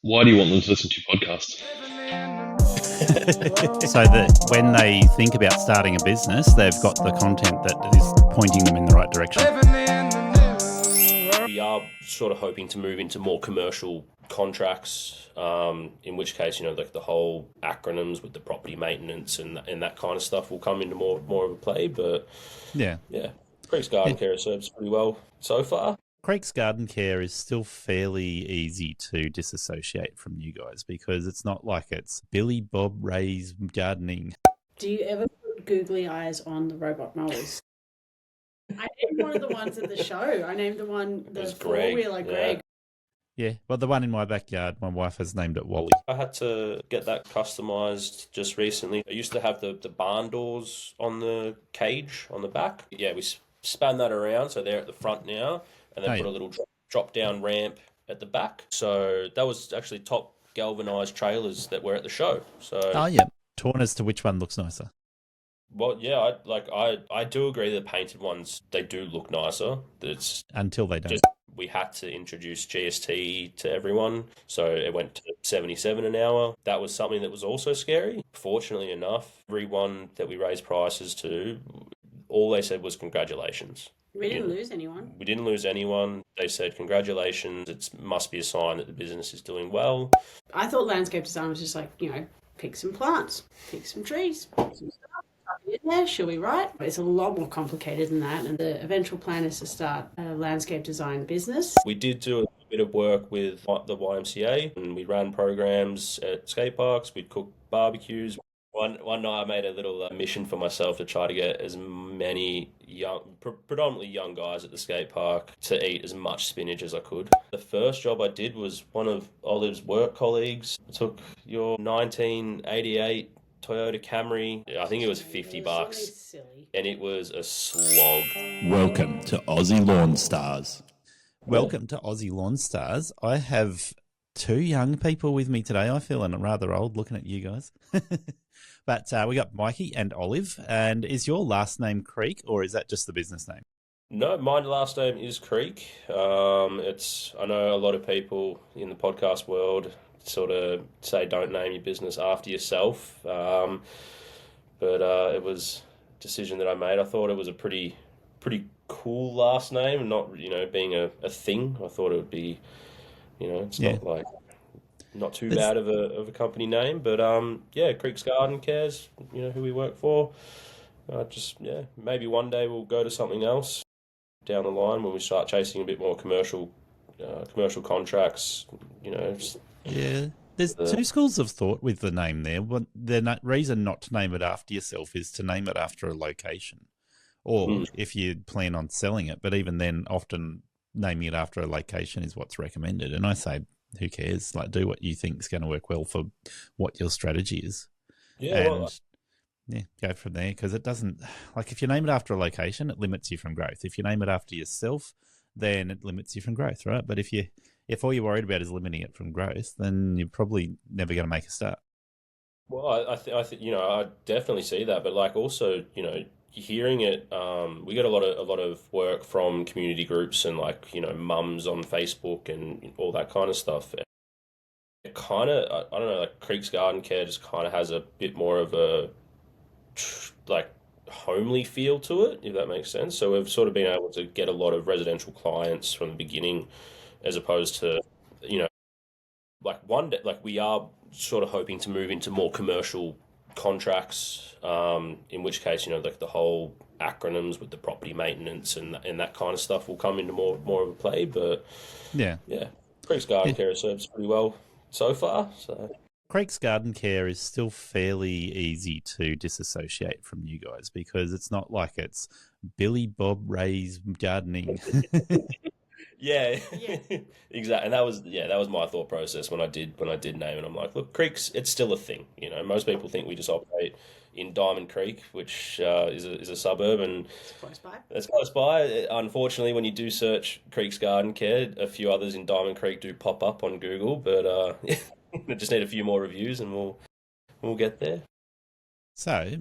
Why do you want them to listen to your podcast? So that when they think about starting a business, they've got the content that is pointing them in the right direction. We are sort of hoping to move into more commercial contracts, in which case, like the whole acronyms with the property maintenance and that kind of stuff will come into more of a play. But yeah, Creek's Garden Care has served us pretty well so far. Creek's Garden Care is still fairly easy to disassociate from you guys because it's not like it's Billy Bob Ray's gardening. Do you ever put googly eyes on the robot mowers? I named one of the ones at the show. I named the four-wheeler Greg. Yeah, well, the one in my backyard, my wife has named it Wally. I had to get that customised just recently. I used to have the barn doors on the cage on the back. Yeah, we span that around, so they're at the front now. And then put a little drop-down ramp at the back. So that was actually top galvanised trailers that were at the show. So torn as to which one looks nicer. Well, yeah, I do agree that painted ones, they do look nicer. Until they don't. We had to introduce GST to everyone, so it went to 77 an hour. That was something that was also scary. Fortunately enough, everyone that we raised prices to, all they said was congratulations. We didn't lose anyone. We didn't lose anyone. They said, congratulations. It must be a sign that the business is doing well. I thought landscape design was just like, pick some plants, pick some trees, pick some stuff. In there, shall we write? It's a lot more complicated than that. And the eventual plan is to start a landscape design business. We did do a bit of work with the YMCA, and we ran programs at skate parks. We'd cook barbecues. One night I made a little mission for myself to try to get as many predominantly young guys at the skate park to eat as much spinach as I could. The first job I did was one of Olive's work colleagues took your 1988 Toyota Camry. I think it was $50, and it was a slog. Welcome to Aussie Lawn Stars. Welcome to Aussie Lawn Stars. I have two young people with me today. I feel rather old looking at you guys. But we got Mikey and Olive. And is your last name Creek, or is that just the business name? No, my last name is Creek. I know a lot of people in the podcast world sort of say don't name your business after yourself. But it was a decision that I made. I thought it was a pretty cool last name, and not being a thing. I thought it would be, not too bad of a company name, but Creek's Garden Cares, who we work for. Maybe one day we'll go to something else down the line when we start chasing a bit more commercial contracts. There's two schools of thought with the name there. The reason not to name it after yourself is to name it after a location, or if you plan on selling it. But even then, often naming it after a location is what's recommended. And I say, who cares? Like, do what you think is going to work well for what your strategy is. Go from there, because it doesn't, like, if you name it after a location, it limits you from growth. If you name it after yourself, then it limits you from growth, right? But if all you're worried about is limiting it from growth, then you're probably never going to make a start. Well, I think I definitely see that, but like also, hearing it, we get a lot of work from community groups and mums on Facebook and all that kind of stuff. It kind of, I don't know, like Creek's Garden Care just kind of has a bit more of a homely feel to it, if that makes sense. So we've sort of been able to get a lot of residential clients from the beginning, as opposed to, one day, we are sort of hoping to move into more commercial contracts, in which case, the whole acronyms with the property maintenance and that kind of stuff will come into more of a play. But Creek's Garden Care has served us pretty well so far. So Creek's Garden Care is still fairly easy to disassociate from you guys because it's not like it's Billy Bob Ray's gardening. Yeah, exactly. And that was my thought process when I did name it. I'm like, look, Creek's, it's still a thing. Most people think we just operate in Diamond Creek, which is a suburb, and it's close by. Unfortunately, when you do search Creek's Garden Care, a few others in Diamond Creek do pop up on Google, but just need a few more reviews, and we'll get there. So,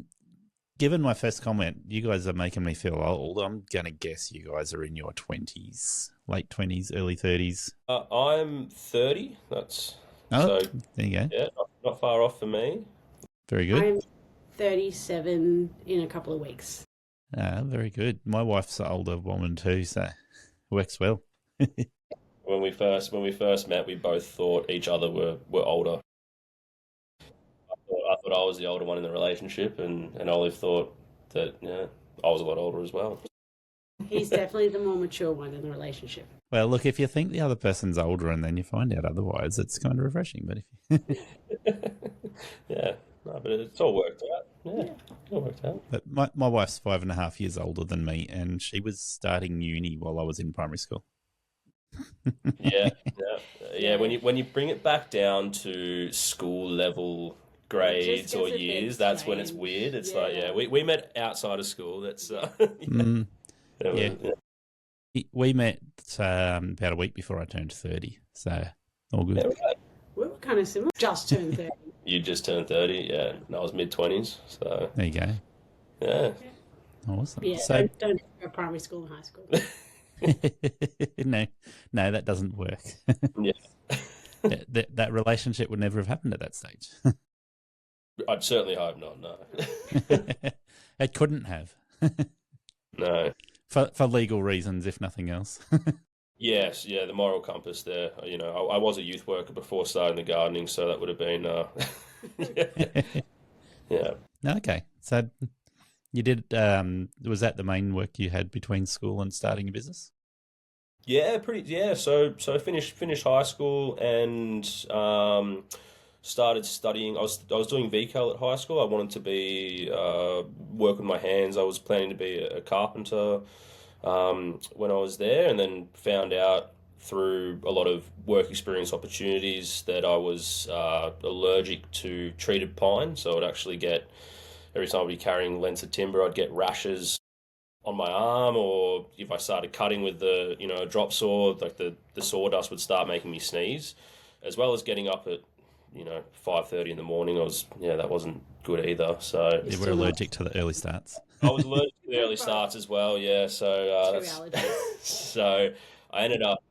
given my first comment, you guys are making me feel old. I'm going to guess you guys are in your 20s, late 20s, early 30s. I'm 30. That's Oh, So there you go. yeah, not far off for me. Very good. I'm 37 in a couple of weeks. Very good. My wife's an older woman too, so it works well. When we first met, we both thought each other were older. I thought I was the older one in the relationship, and Olive thought that I was a lot older as well. He's definitely the more mature one in the relationship. Well, look, if you think the other person's older and then you find out otherwise, it's kind of refreshing. But Yeah, no, but it's all worked out. Yeah, it all worked out. but my wife's 5.5 years older than me, and she was starting uni while I was in primary school. Yeah. When you bring it back down to school level grades or gets a bit years, that's when it's strange. weird. It's Yeah. like, we met outside of school. That's Mm, yeah. we met about a week before I turned 30, so all good. There we go. We were kind of similar. Just turned 30. You just turned 30, yeah, and I was mid-20s, so There you go. yeah. Awesome. Yeah, So don't go primary school and high school. no, that doesn't work. Yeah. that relationship would never have happened at that stage. I'd certainly hope not, no. It couldn't have, No. for legal reasons, if nothing else. Yes, yeah, the moral compass there. You know, I was a youth worker before starting the gardening, so that would have been, yeah. Okay, so you did. Was that the main work you had between school and starting a business? Yeah, So I finished high school and started studying. I was doing VCAL at high school. I wanted to be work with my hands. I was planning to be a carpenter when I was there, and then found out through a lot of work experience opportunities that I was allergic to treated pine. So I'd actually get, every time I'd be carrying lengths of timber, I'd get rashes on my arm, or if I started cutting with the a drop saw, like the sawdust would start making me sneeze, as well as getting up at 5:30 in the morning. That wasn't good either. So You were allergic to the early starts. I was allergic to the early starts as well. Yeah, so Two allergies. so I ended up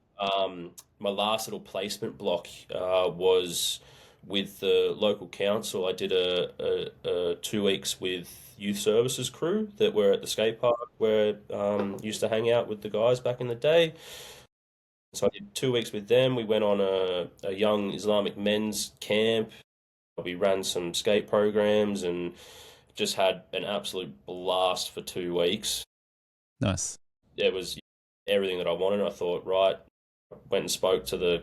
my last little placement block was with the local council. I did a 2 weeks with youth services crew that were at the skate park where used to hang out with the guys back in the day. So I did 2 weeks with them. We went on a young Islamic men's camp. We ran some skate programs and just had an absolute blast for 2 weeks. Nice. It was everything that I wanted. I thought, right, went and spoke to the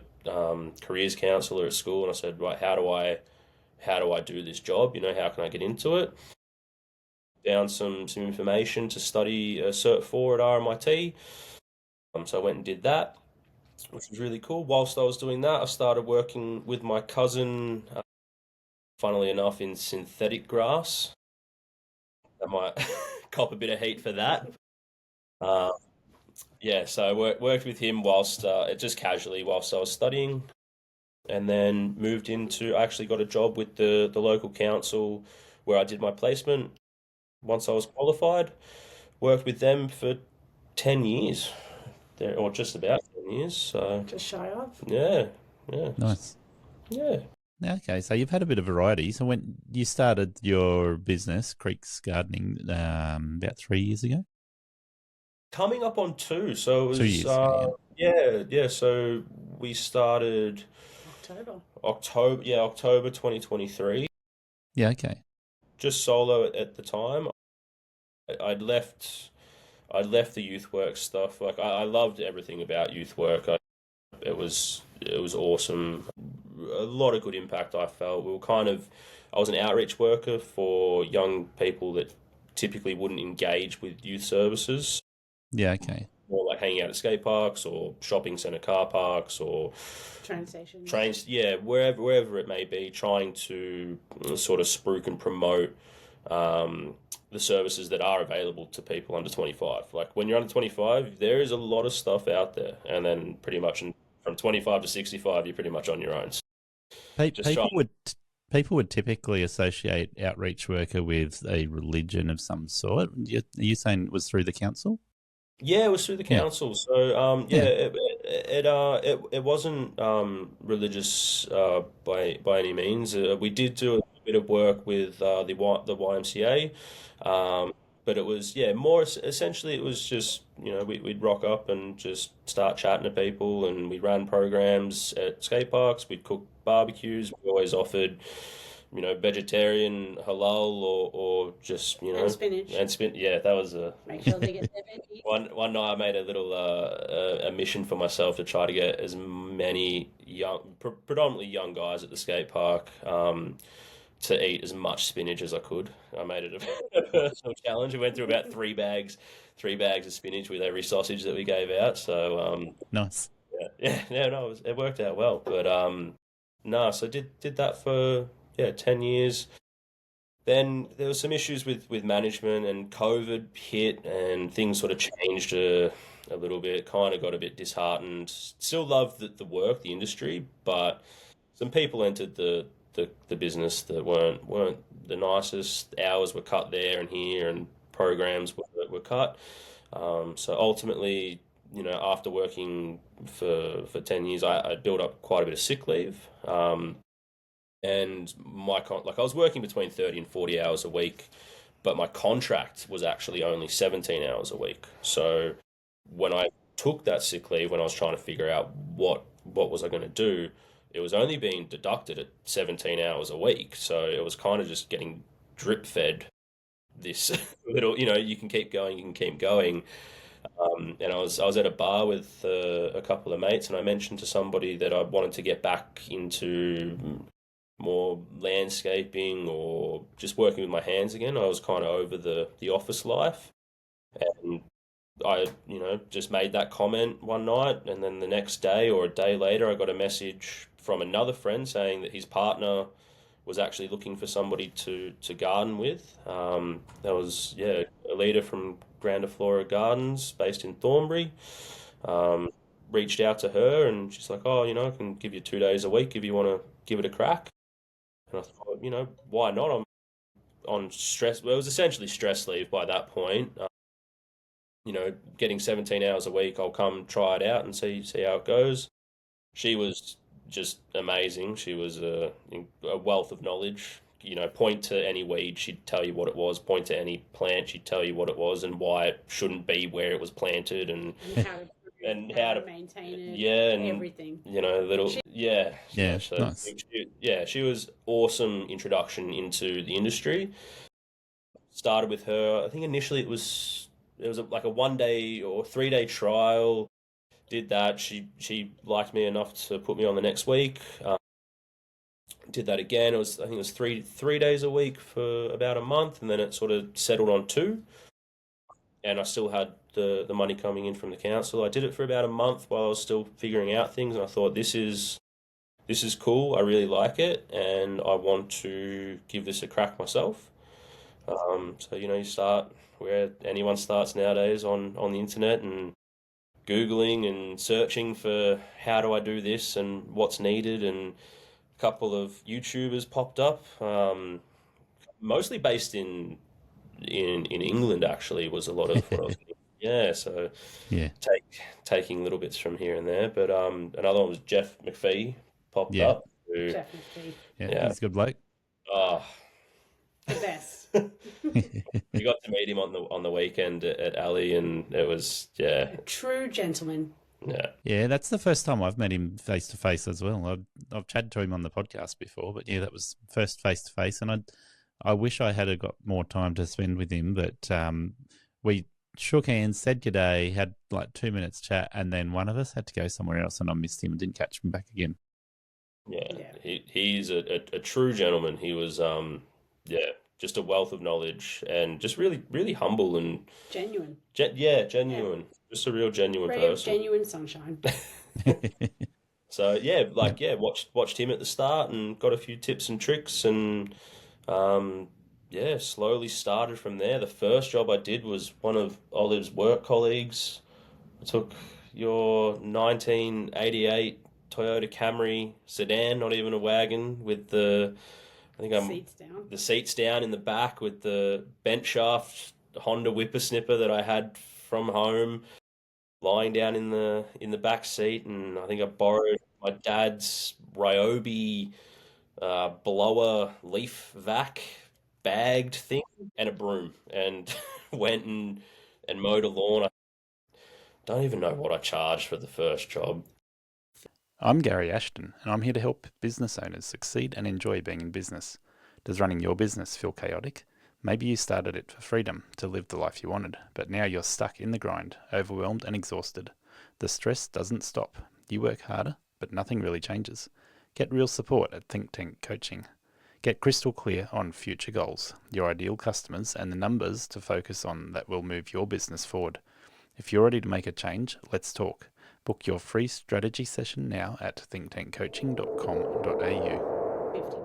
careers counsellor at school, and I said, right, how do I do this job? How can I get into it? Found some information to study Cert 4 at RMIT. So I went and did that, which was really cool. Whilst I was doing that, I started working with my cousin, funnily enough, in synthetic grass. I might cop a bit of heat for that. So I worked with him whilst just casually whilst I was studying, and then moved into. I actually got a job with the local council where I did my placement. Once I was qualified, worked with them for 10 years, or just about 10 years. So Just shy of. yeah, Nice. yeah. Okay, so you've had a bit of variety. So when you started your business, Creeks Gardening, about 3 years ago? Coming up on 2, so it was 2 years ago, yeah. So we started October 2023. Yeah, okay. Just solo at the time. I'd left the youth work stuff. Like I loved everything about youth work. It was awesome. A lot of good impact I felt. I was an outreach worker for young people that typically wouldn't engage with youth services. Yeah, okay. Or like hanging out at skate parks or shopping centre car parks or Train stations. trains, wherever it may be, trying to sort of spruik and promote the services that are available to people under 25. Like when you're under 25, there is a lot of stuff out there, and then pretty much from 25 to 65, you're pretty much on your own. People would typically associate outreach worker with a religion of some sort. Are you saying it was through the council? Yeah, it was through the council. So it wasn't religious by any means. We did do a bit of work with the YMCA, but it was more essentially it was just we'd rock up and just start chatting to people, and we ran programs at skate parks. We'd cook barbecues. We always offered vegetarian, halal, or just And spinach. and spin. Yeah, that was Make sure they get their veggies. one night I made a little a mission for myself to try to get as many predominantly young guys at the skate park to eat as much spinach as I could. I made it a personal challenge. We went through about three bags of spinach with every sausage that we gave out. So Nice. no, it worked out well. But no, so did that for 10 years. Then there was some issues with management, and COVID hit, and things sort of changed a little bit. Kind of got a bit disheartened. Still loved the work, the industry, but some people entered the business that weren't the nicest. Hours were cut there and here, and programs were cut. So ultimately, after working for 10 years, I built up quite a bit of sick leave. And I was working between 30 and 40 hours a week, but my contract was actually only 17 hours a week. So when I took that sick leave, when I was trying to figure out what was I going to do, it was only being deducted at 17 hours a week. So it was kind of just getting drip fed this little, you can keep going, you can keep going. And I was at a bar with a couple of mates, and I mentioned to somebody that I wanted to get back into more landscaping or just working with my hands again. I was kind of over the office life, and I just made that comment one night, and then the next day or a day later I got a message from another friend saying that his partner was actually looking for somebody to garden with. That was a leader from Grandiflora Gardens based in Thornbury. Reached out to her, and she's like, oh, I can give you 2 days a week if you want to give it a crack. And I thought, why not? I'm on stress. Well, it was essentially stress leave by that point. Getting 17 hours a week, I'll come try it out and see how it goes. She was just amazing. She was a wealth of knowledge. Point to any weed, she'd tell you what it was. Point to any plant, she'd tell you what it was and why it shouldn't be where it was planted, and how to maintain it. And everything. Nice. She was awesome introduction into the industry. Started with her. I think initially it was like a 1 day or 3 day trial. Did that. She liked me enough to put me on the next week. Did that again. I think it was three days a week for about a month, and then it sort of settled on 2. And I still had the money coming in from the council. I did it for about a month while I was still figuring out things, and I thought this is cool. I really like it, and I want to give this a crack myself. So you start where anyone starts nowadays on the internet and Googling and searching for how do I do this and what's needed, and a couple of YouTubers popped up, mostly based in England. Actually, was a lot of what I was doing. So taking little bits from here and there. But another one was Jeff McPhee popped up. Jeff McPhee. Yeah, he's a good bloke. Oh, The best. we got to meet him on the weekend at Ali, and it was A true gentleman. Yeah, that's the first time I've met him face to face as well. I've chatted to him on the podcast before, but that was first face to face, and I wish I had got more time to spend with him, but we shook hands, said good day, had like 2 minutes chat, and then one of us had to go somewhere else, and I missed him and didn't catch him back again. He's a true gentleman. He was just a wealth of knowledge, and just really, really humble and genuine. Genuine. Just a real genuine person. Genuine sunshine. So watched him at the start and got a few tips and tricks, and slowly started from there. The first job I did was one of Olive's work colleagues. I took your 1988 Toyota Camry sedan, not even a wagon, with the seats down in the back, with the bent shaft Honda whippersnipper that I had from home. lying down in the back seat, and I think I borrowed my dad's Ryobi blower leaf vac bagged thing and a broom, and went and mowed a lawn. I don't even know what I charged for the first job. I'm Gary Ashton, and I'm here to help business owners succeed and enjoy being in business. Does running your business feel chaotic? Maybe you started it for freedom, to live the life you wanted, but now you're stuck in the grind, overwhelmed and exhausted. The stress doesn't stop. You work harder, but nothing really changes. Get real support at Think Tank Coaching. Get crystal clear on future goals, your ideal customers, and the numbers to focus on that will move your business forward. If you're ready to make a change, let's talk. Book your free strategy session now at thinktankcoaching.com.au.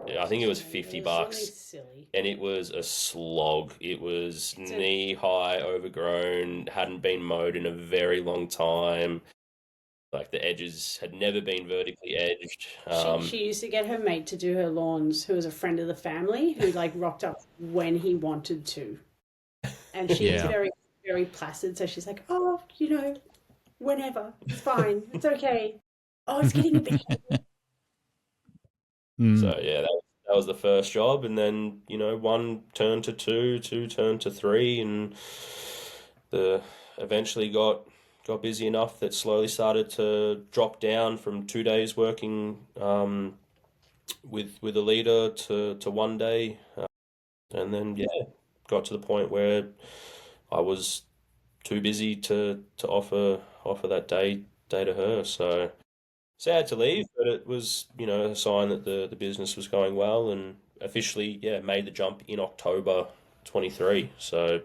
Yeah, I think it was $50, Something silly. and it was a slog. It was knee high, overgrown, hadn't been mowed in a very long time. Like the edges had never been vertically edged. She used to get her mate to do her lawns, who was a friend of the family, who like rocked up when he wanted to. And she's Yeah. very, very placid. So she's like, oh, whenever. It's fine. It's okay. Oh, it's getting a bit. So yeah, that was the first job, and then one turned to two turned to three, and eventually got busy enough that slowly started to drop down from 2 days working with a leader to 1 day, and then got to the point where I was too busy to offer that day to her. So sad to leave, but it was a sign that the business was going well, and officially made the jump in October 23. So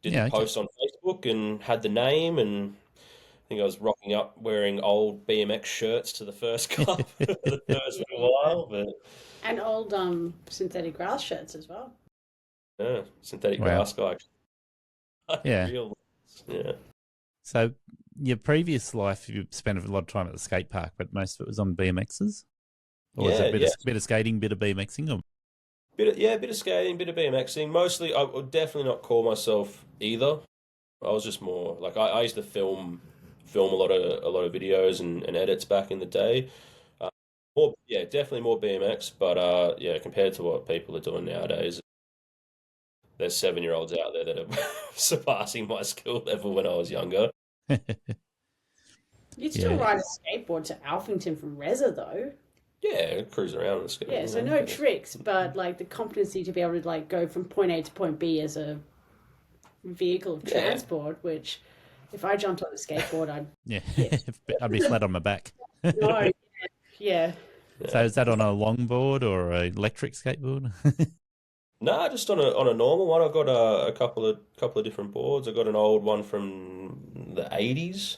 did the post on Facebook and had the name, and I think I was rocking up wearing old BMX shirts to the first cup for the first little while, but And old synthetic grass shirts as well. yeah, synthetic Wow. grass guy. Yeah. Real, yeah. So your previous life, you spent a lot of time at the skate park, but most of it was on BMXs? Or was it a bit of skating, bit of BMXing? Or... Bit of skating, bit of BMXing. Mostly, I would definitely not call myself either. I was just more like I used to film a lot of videos and edits back in the day. Definitely more BMX, but compared to what people are doing nowadays, there's 7-year-olds out there that are surpassing my skill level when I was younger. You'd still ride a skateboard to Alphington from Reza, though. Yeah, cruise around on the skateboard. Yeah, so no tricks, but like the competency to be able to like go from point A to point B as a vehicle of transport, which if I jumped on a skateboard, I'd I'd be flat on my back. no, yeah. So is that on a longboard or an electric skateboard? Nah, just on a normal one. I've got a couple of different boards. I've got an old one from the 80s.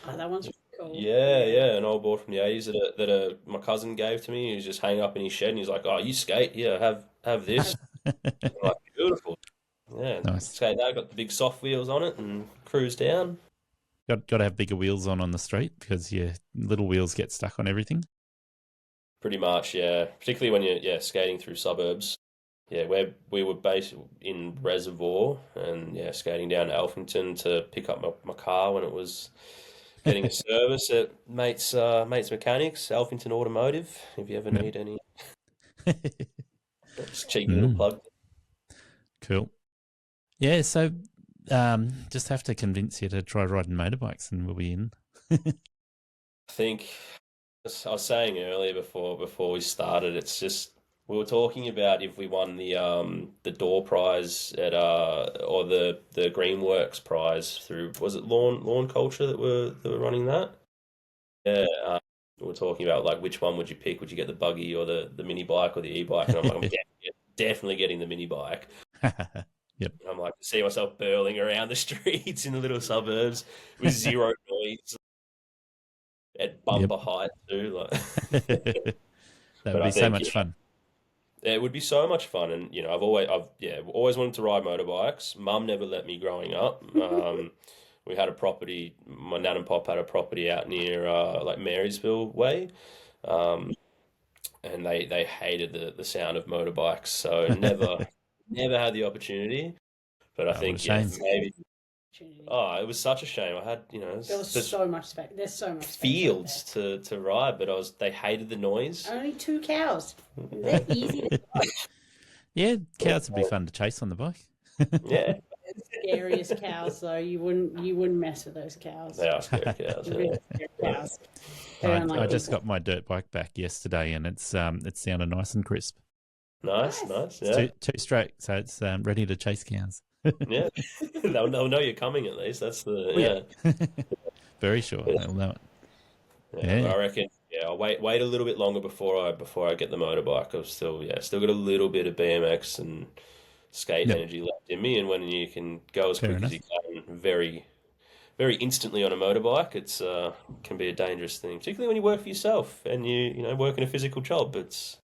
Oh, that one's cool. Yeah, an old board from the 80s that my cousin gave to me. He was just hanging up in his shed, and he's like, "Oh, you skate? Yeah, have this." I'm like, beautiful. Yeah, Nice. skate that. Got the big soft wheels on it and cruise down. Got to have bigger wheels on the street because your little wheels get stuck on everything. Pretty much, yeah. Particularly when you're skating through suburbs. Yeah, where we were based in Reservoir, and skating down to Alphington to pick up my car when it was getting a service at mates mechanics, Alphington Automotive. If you ever need any, just cheeky little plug. Cool. Yeah, so just have to convince you to try riding motorbikes, and we'll be in. I think I was saying earlier before we started, it's just we were talking about if we won the door prize at or the Greenworks prize through, was it Lawn Culture that were running that? Yeah, we were talking about like which one would you pick? Would you get the buggy or the mini bike or the e-bike? And I'm like, I'm definitely getting the mini bike. Yep. I'm like, I see myself burling around the streets in the little suburbs with zero noise at bumper height too. Like, that would be so much fun. It would be so much fun, and I've always wanted to ride motorbikes. Mum never let me growing up. We had a property. My nan and pop had a property out near like Marysville way, and they hated the sound of motorbikes, so never had the opportunity. But I think opportunity. Oh, it was such a shame. I had, There was there's so much space. There's so much space out fields to ride, but they hated the noise. there. Only 2 cows. They're easy to Yeah, cows would be fun to chase on the bike. Yeah, scariest cows though. You wouldn't mess with those cows. they are scary cows. They're Yeah. really scary cows. They're I unlike just people. got my dirt bike back yesterday, and it sounded nice and crisp. Nice. Nice. Yeah, Two stroke, so it's ready to chase cows. yeah. They'll know you're coming at least. That's the yeah. Very sure they'll know it. Yeah. I reckon. Yeah, I'll wait a little bit longer before I get the motorbike. I've still got a little bit of BMX and skate Yep. energy left in me, and when you can go as Fair quick as you can, very very instantly on a motorbike, it's can be a dangerous thing, particularly when you work for yourself and you work in a physical job. It's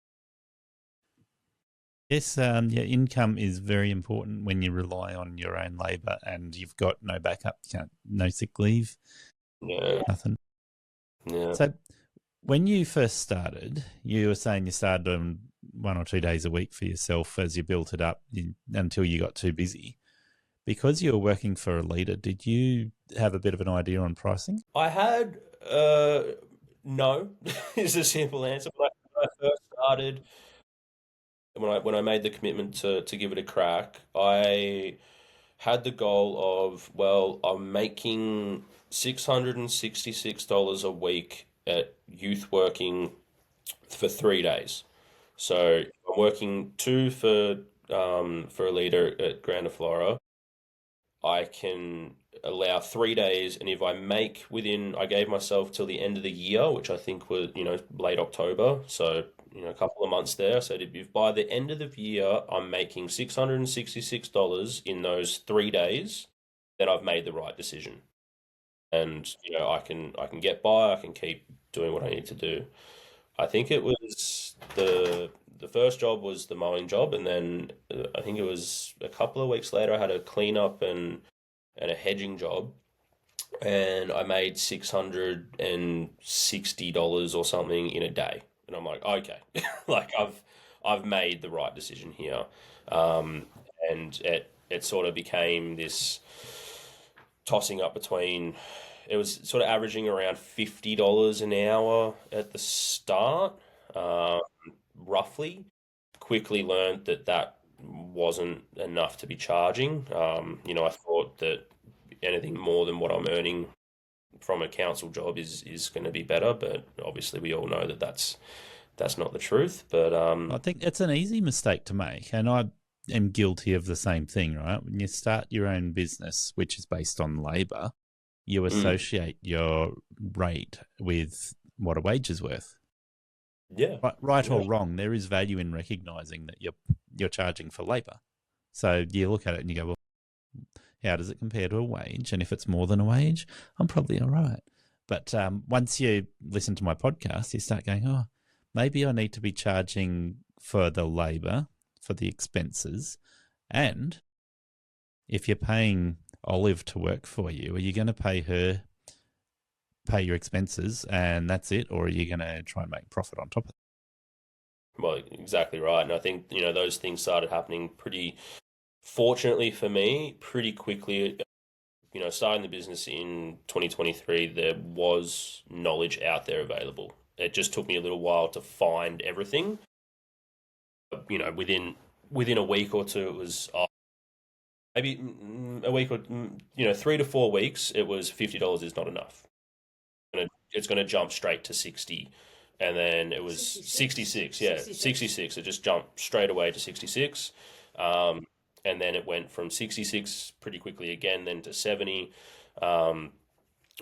Yes, your income is very important when you rely on your own labour and you've got no backup, no sick leave, yeah, nothing. yeah. So, when you first started, you were saying you started on 1 or 2 days a week for yourself as you built it up until you got too busy. Because you were working for a leader, did you have a bit of an idea on pricing? I had no is a simple answer. When I first started, when I made the commitment to give it a crack, I had the goal of, well, I'm making $666 a week at youth working for 3 days. So I'm working two for a leader at Granda Flora. I can allow 3 days, and if I make I gave myself till the end of the year, which I think was, late October, so, a couple of months there. I said, if by the end of the year I'm making $666 in those 3 days, then I've made the right decision. And, I can get by, I can keep doing what I need to do. I think it was the first job was the mowing job, and then I think it was a couple of weeks later I had a cleanup and a hedging job, and I made $660 or something in a day, and I'm like, okay, like I've made the right decision here, and it sort of became this tossing up between. It was sort of averaging around $50 an hour at the start, roughly. Quickly learned that wasn't enough to be charging. I thought that anything more than what I'm earning from a council job is going to be better, but obviously we all know that that's not the truth. But I think it's an easy mistake to make, and I am guilty of the same thing, right? When you start your own business, which is based on labour, you associate your rate with what a wage is worth. yeah, Right or wrong, there is value in recognising that you're charging for labour. So you look at it and you go, well, how does it compare to a wage? And if it's more than a wage, I'm probably all right. But once you listen to my podcast, you start going, oh, maybe I need to be charging for the labour, for the expenses. And if you're paying Olive to work for you, are you going to pay your expenses and that's it? Or are you going to try and make profit on top of it? well, exactly right. And I think those things started happening fortunately for me, pretty quickly. Starting the business in 2023, there was knowledge out there available. It just took me a little while to find everything. Within a week or two, it was maybe a week or 3 to 4 weeks. It was $50 is not enough. It's going to jump straight to 60, and then it was 66. Yeah, 66. It just jumped straight away to 66. And then it went from 66 pretty quickly again, then to 70,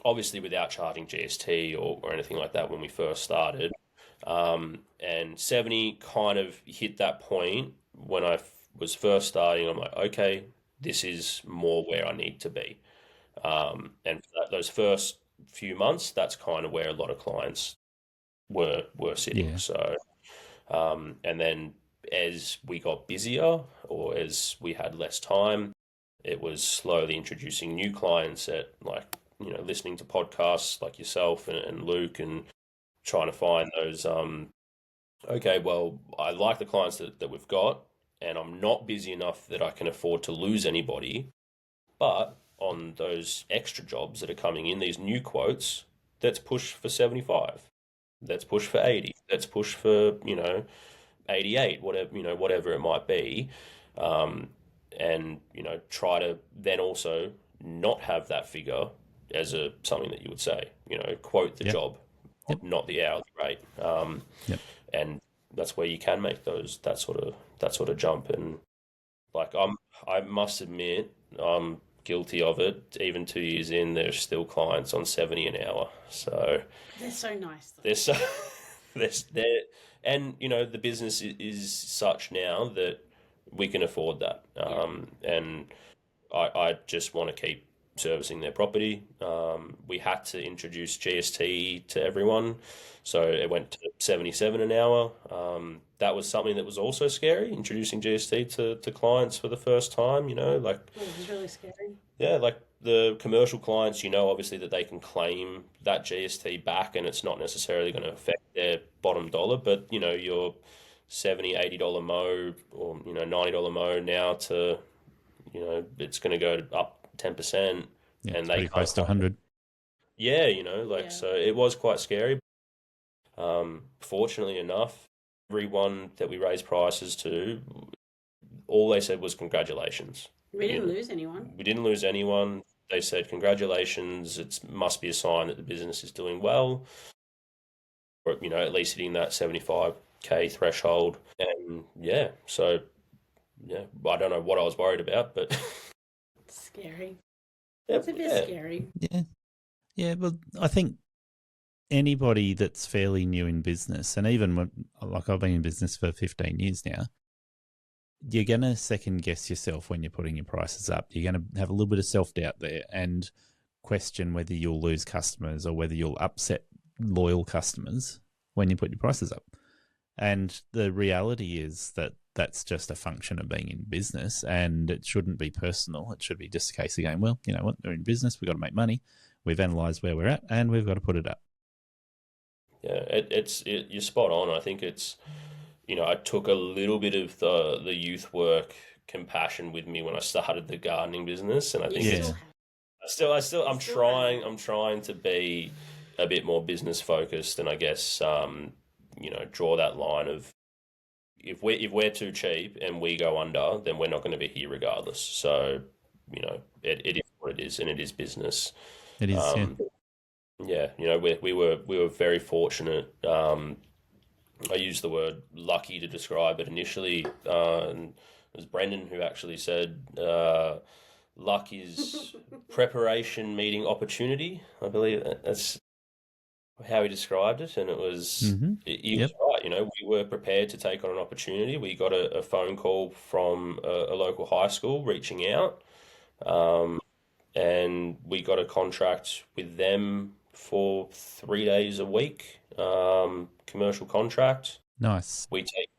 obviously without charging GST or anything like that when we first started. And 70 kind of hit that point when I was first starting. I'm like, okay, this is more where I need to be. And for those first few months, that's kind of where a lot of clients were sitting. Yeah. So, and then as we got busier or as we had less time, it was slowly introducing new clients at listening to podcasts like yourself and Luke, and trying to find those, okay, well, I like the clients that we've got, and I'm not busy enough that I can afford to lose anybody, but on those extra jobs that are coming in, these new quotes, let's push for 75. Let's push for 80. Let's push for, 88, whatever it might be. And, try to then also not have that figure as something that you would say, quote the job, not the hourly rate. And that's where you can make that sort of jump. And like, I must admit, I'm guilty of it. Even 2 years in, there's still clients on 70 an hour. So They're so nice, though. they're so and the business is such now that we can afford that. And I just want to keep servicing their property. We had to introduce GST to everyone, so it went to 77 an hour. That was something that was also scary, introducing GST to clients for the first time. It was really scary. Yeah, like the commercial clients, obviously that they can claim that GST back, and it's not necessarily going to affect their bottom dollar. But your $70, $80 mo or $90 mo now to it's going to go up 10%, and they close to 100. Yeah, so it was quite scary. Fortunately enough, everyone that we raised prices to, all they said was congratulations. We didn't lose anyone. We didn't lose anyone. They said congratulations. It must be a sign that the business is doing well, or at least hitting that 75K threshold. And so I don't know what I was worried about, but scary. Yeah, It's a bit scary. Yeah. But I think anybody that's fairly new in business, and even like I've been in business for 15 years now, you're going to second guess yourself when you're putting your prices up. You're going to have a little bit of self-doubt there and question whether you'll lose customers or whether you'll upset loyal customers when you put your prices up. And the reality is that that's just a function of being in business, and it shouldn't be personal. It should be just a case of going, well, you know what, we're in business, we've got to make money, we've analysed where we're at, and we've got to put it up. Yeah, you're spot on. I think it's, I took a little bit of the youth work compassion with me when I started the gardening business, and I think I'm trying to be a bit more business focused, and I guess draw that line of if we're too cheap and we go under, then we're not going to be here regardless. So it is what it is, and it is business. It is. We were very fortunate. I used the word lucky to describe it initially. And it was Brendan who actually said, luck is preparation meeting opportunity. I believe that's how he described it. And it was, he was right. We were prepared to take on an opportunity. We got a phone call from a local high school reaching out. And we got a contract with them for 3 days a week. Commercial contract. Nice.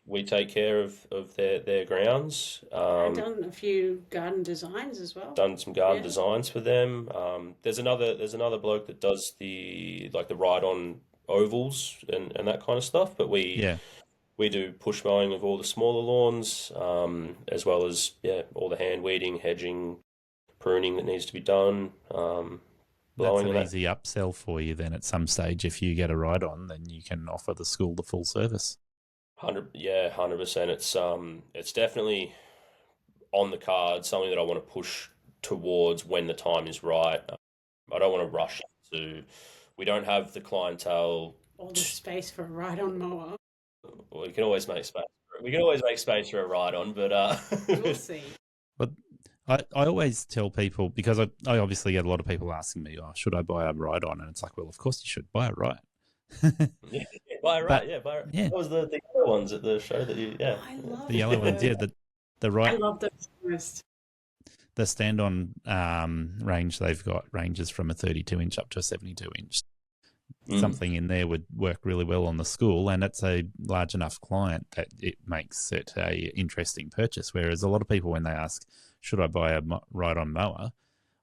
We take care of their grounds. I've done a few garden designs as well. Done some garden designs for them. There's another bloke that does the ride-on ovals and that kind of stuff. But we do push mowing of all the smaller lawns, as well as all the hand weeding, hedging, pruning that needs to be done. That's an easy upsell for you then at some stage. If you get a ride on, then you can offer the school the full service. 100%. It's definitely on the card, something that I want to push towards when the time is right. I don't want to rush into. We don't have the clientele or the space for a ride-on mower. We can always make space. We can always make space for a ride-on, but we'll see. But I always tell people, because I obviously get a lot of people asking me, should I buy a ride-on? And it's like, well, of course you should. Buy it right. Buy it right, buy it. Yeah. What was the yellow ones at the show that you, I love the yellow ones, the right. I love those most. The stand-on range they've got ranges from a 32-inch up to a 72-inch. Something in there would work really well on the school, and it's a large enough client that it makes it a interesting purchase. Whereas a lot of people, when they ask, should I buy a ride-on mower,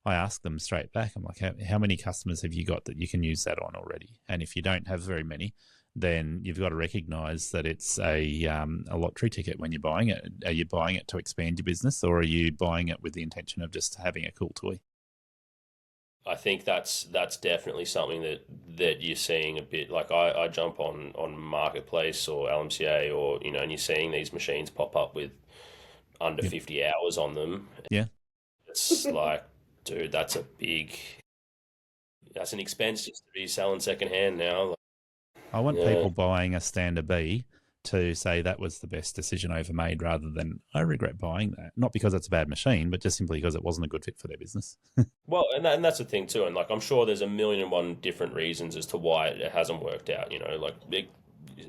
I ask them straight back, I'm like, how many customers have you got that you can use that on already? And if you don't have very many, then you've got to recognise that it's a lottery ticket when you're buying it. Are you buying it to expand your business, or are you buying it with the intention of just having a cool toy? I think that's definitely something that you're seeing a bit. Like I jump on Marketplace or LMCA, or and you're seeing these machines pop up with under 50 hours on them. Yeah. It's like, dude, that's an expense just to be selling secondhand now. I want people buying a Standard B to say that was the best decision I ever made, rather than I regret buying that. Not because it's a bad machine, but just simply because it wasn't a good fit for their business. Well, and that's the thing too. And like, I'm sure there's a million and one different reasons as to why it hasn't worked out.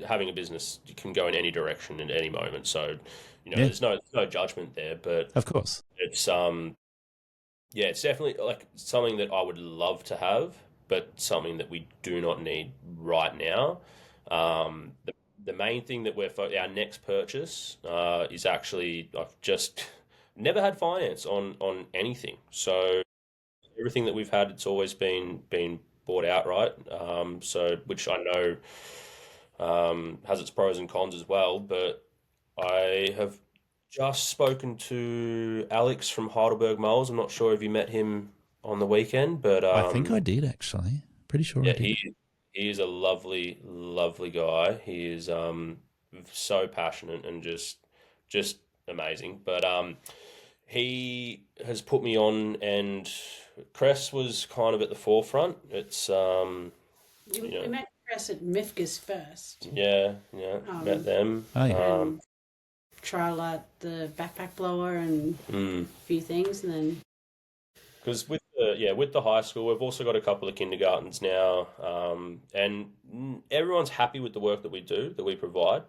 Having a business, you can go in any direction at any moment. So, there's no judgment there. But of course, it's it's definitely like something that I would love to have, but something that we do not need right now. The main thing that our next purchase is actually, I've just never had finance on anything. So everything that we've had, it's always been bought outright. So which I know has its pros and cons as well. But I have just spoken to Alex from Heidelberg Moles. I'm not sure if you met him on the weekend, but I think I did actually. Pretty sure I did. He is a lovely, lovely guy. He is so passionate and just amazing. But he has put me on, and Cress was kind of at the forefront. It's We met Cress at Mifkas first. Yeah, met them. Oh, yeah. Trial out the backpack blower and a few things, and then because with the high school, we've also got a couple of kindergartens now, and everyone's happy with the work that we provide.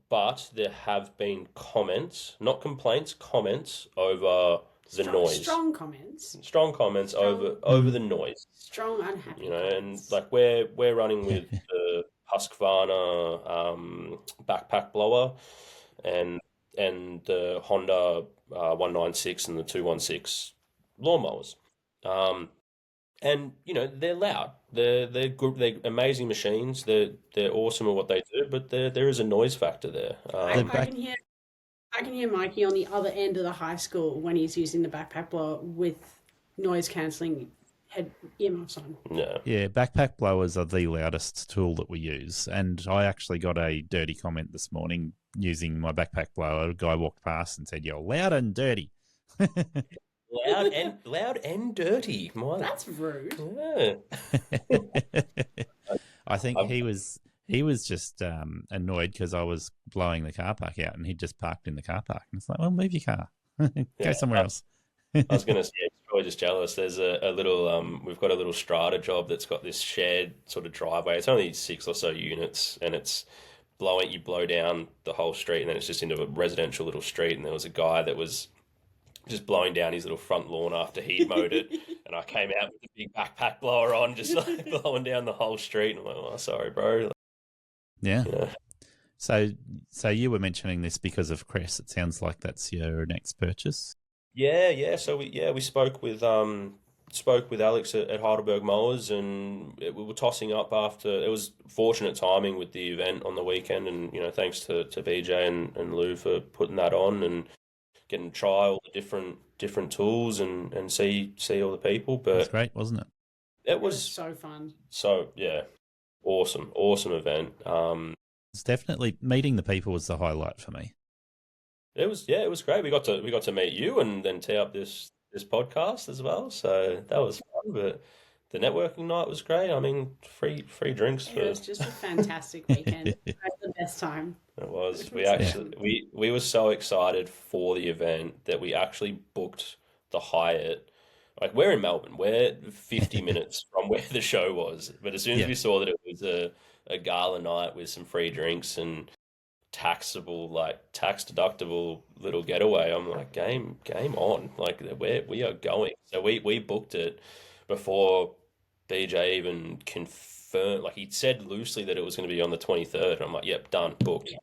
But there have been comments, not complaints, comments over the noise. Strong comments. Strong comments over the noise. Strong unhappy. And like we're running with the Husqvarna backpack blower, and the Honda 196 and the 216 lawnmowers. And they're loud. They're good. They're amazing machines. They're awesome at what they do, but there is a noise factor there. I can hear Mikey on the other end of the high school when he's using the backpack blower with noise cancelling head earmuffs on. Yeah, backpack blowers are the loudest tool that we use. And I actually got a dirty comment this morning using my backpack blower. A guy walked past and said, "You're loud and dirty." Loud and dirty. That's rude. Yeah. I think he was just annoyed because I was blowing the car park out, and he'd just parked in the car park. And it's like, well, move your car, go somewhere else. I was going to say, he's probably just jealous. There's a little, we've got a little strata job that's got this shared sort of driveway. It's only 6 or so units, and it's you blow down the whole street, and then it's just into a residential little street. And there was a guy that was just blowing down his little front lawn after he'd mowed it, and I came out with a big backpack blower on, just like blowing down the whole street. And I'm like, "Oh, sorry, bro." Yeah. So you were mentioning this because of Cress. It sounds like that's your next purchase. Yeah. So we spoke with Alex at Heidelberg Mowers, and we were tossing up after. It was fortunate timing with the event on the weekend, and thanks to BJ and Lou for putting that on and getting to try all the different tools and see all the people. But it's great, wasn't it? It was so fun. So yeah, awesome event. It's definitely meeting the people was the highlight for me. It was great. We got to meet you and then tee up this podcast as well. So that was fun. But the networking night was great. I mean, free drinks. It was just a fantastic weekend. We had the best time. It was. We were so excited for the event that we actually booked the Hyatt. Like, we're in Melbourne. We're 50 minutes from where the show was. But as soon as we saw that it was a gala night with some free drinks and tax deductible little getaway, I'm like, game on. Like, we are going. So we booked it before BJ even confirmed. Like, he said loosely that it was going to be on the 23rd. And I'm like, yep, done, booked.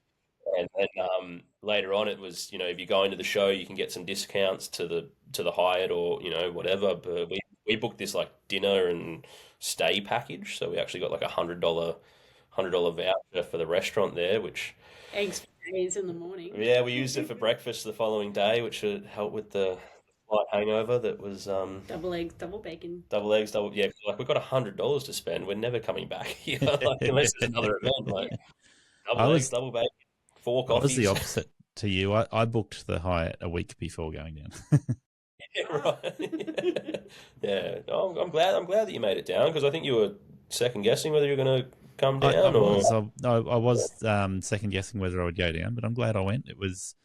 And then later on, it was, if you go into the show, you can get some discounts to the Hyatt or whatever. But we booked this like dinner and stay package, so we actually got like $100 voucher for the restaurant there, which eggs for days in the morning. Yeah, we used it for breakfast the following day, which would help with the slight hangover that was Double eggs, double bacon. double eggs, double yeah. Like we've got $100 to spend. We're never coming back here, like, unless there's another event. Like double eggs, double bacon, 4 I was coffees. the opposite to you. I booked the Hyatt a week before going down. Yeah, right. Yeah, no, I'm glad that you made it down because I think you were second guessing whether you're going to come down I was second guessing whether I would go down, but I'm glad I went. It was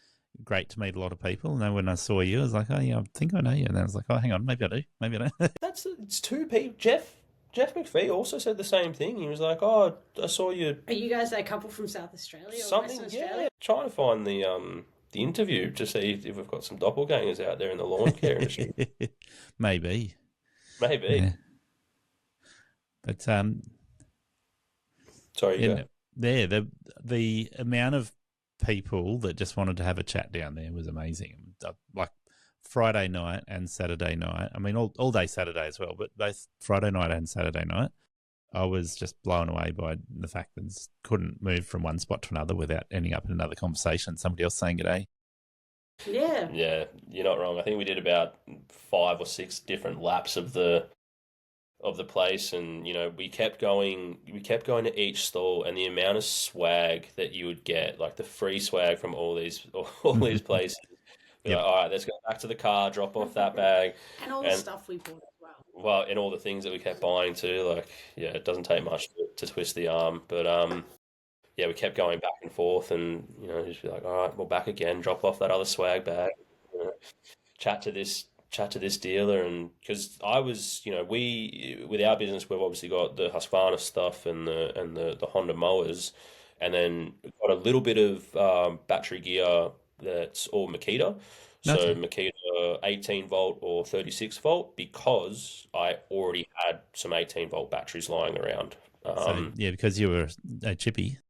great to meet a lot of people. And then when I saw you, I was like, oh yeah, I think I know you. And I was like, oh, hang on, maybe I do, maybe I don't. It's 2 people. Jeff McPhee also said the same thing. He was like, "Oh, I saw you." Are you guys that couple from South Australia or Something, Western Australia? yeah. Trying to find the interview to see if we've got some doppelgangers out there in the lawn care industry. Maybe. Yeah. But sorry, you go. the amount of people that just wanted to have a chat down there was amazing. Like Friday night and Saturday night. I mean, all day Saturday as well, but both Friday night and Saturday night, I was just blown away by the fact that I just couldn't move from one spot to another without ending up in another conversation. Somebody else saying g'day. Yeah. Yeah, you're not wrong. I think we did about 5 or 6 different laps of the place, and we kept going to each stall, and the amount of swag that you would get, like the free swag from all these places. Yep. Like, all right, let's go back to the car, drop off that bag. And all the stuff we bought as well. Well, and all the things that we kept buying too. Like, yeah, it doesn't take much to twist the arm. But, yeah, we kept going back and forth and, just be like, all right, we're back again, drop off that other swag bag, chat to this dealer. And because I was, with our business, we've obviously got the Husqvarna stuff and the Honda mowers, and then got a little bit of battery gear that's all Makita. So Makita 18 volt or 36 volt, because I already had some 18 volt batteries lying around. So, yeah, because you were a chippy.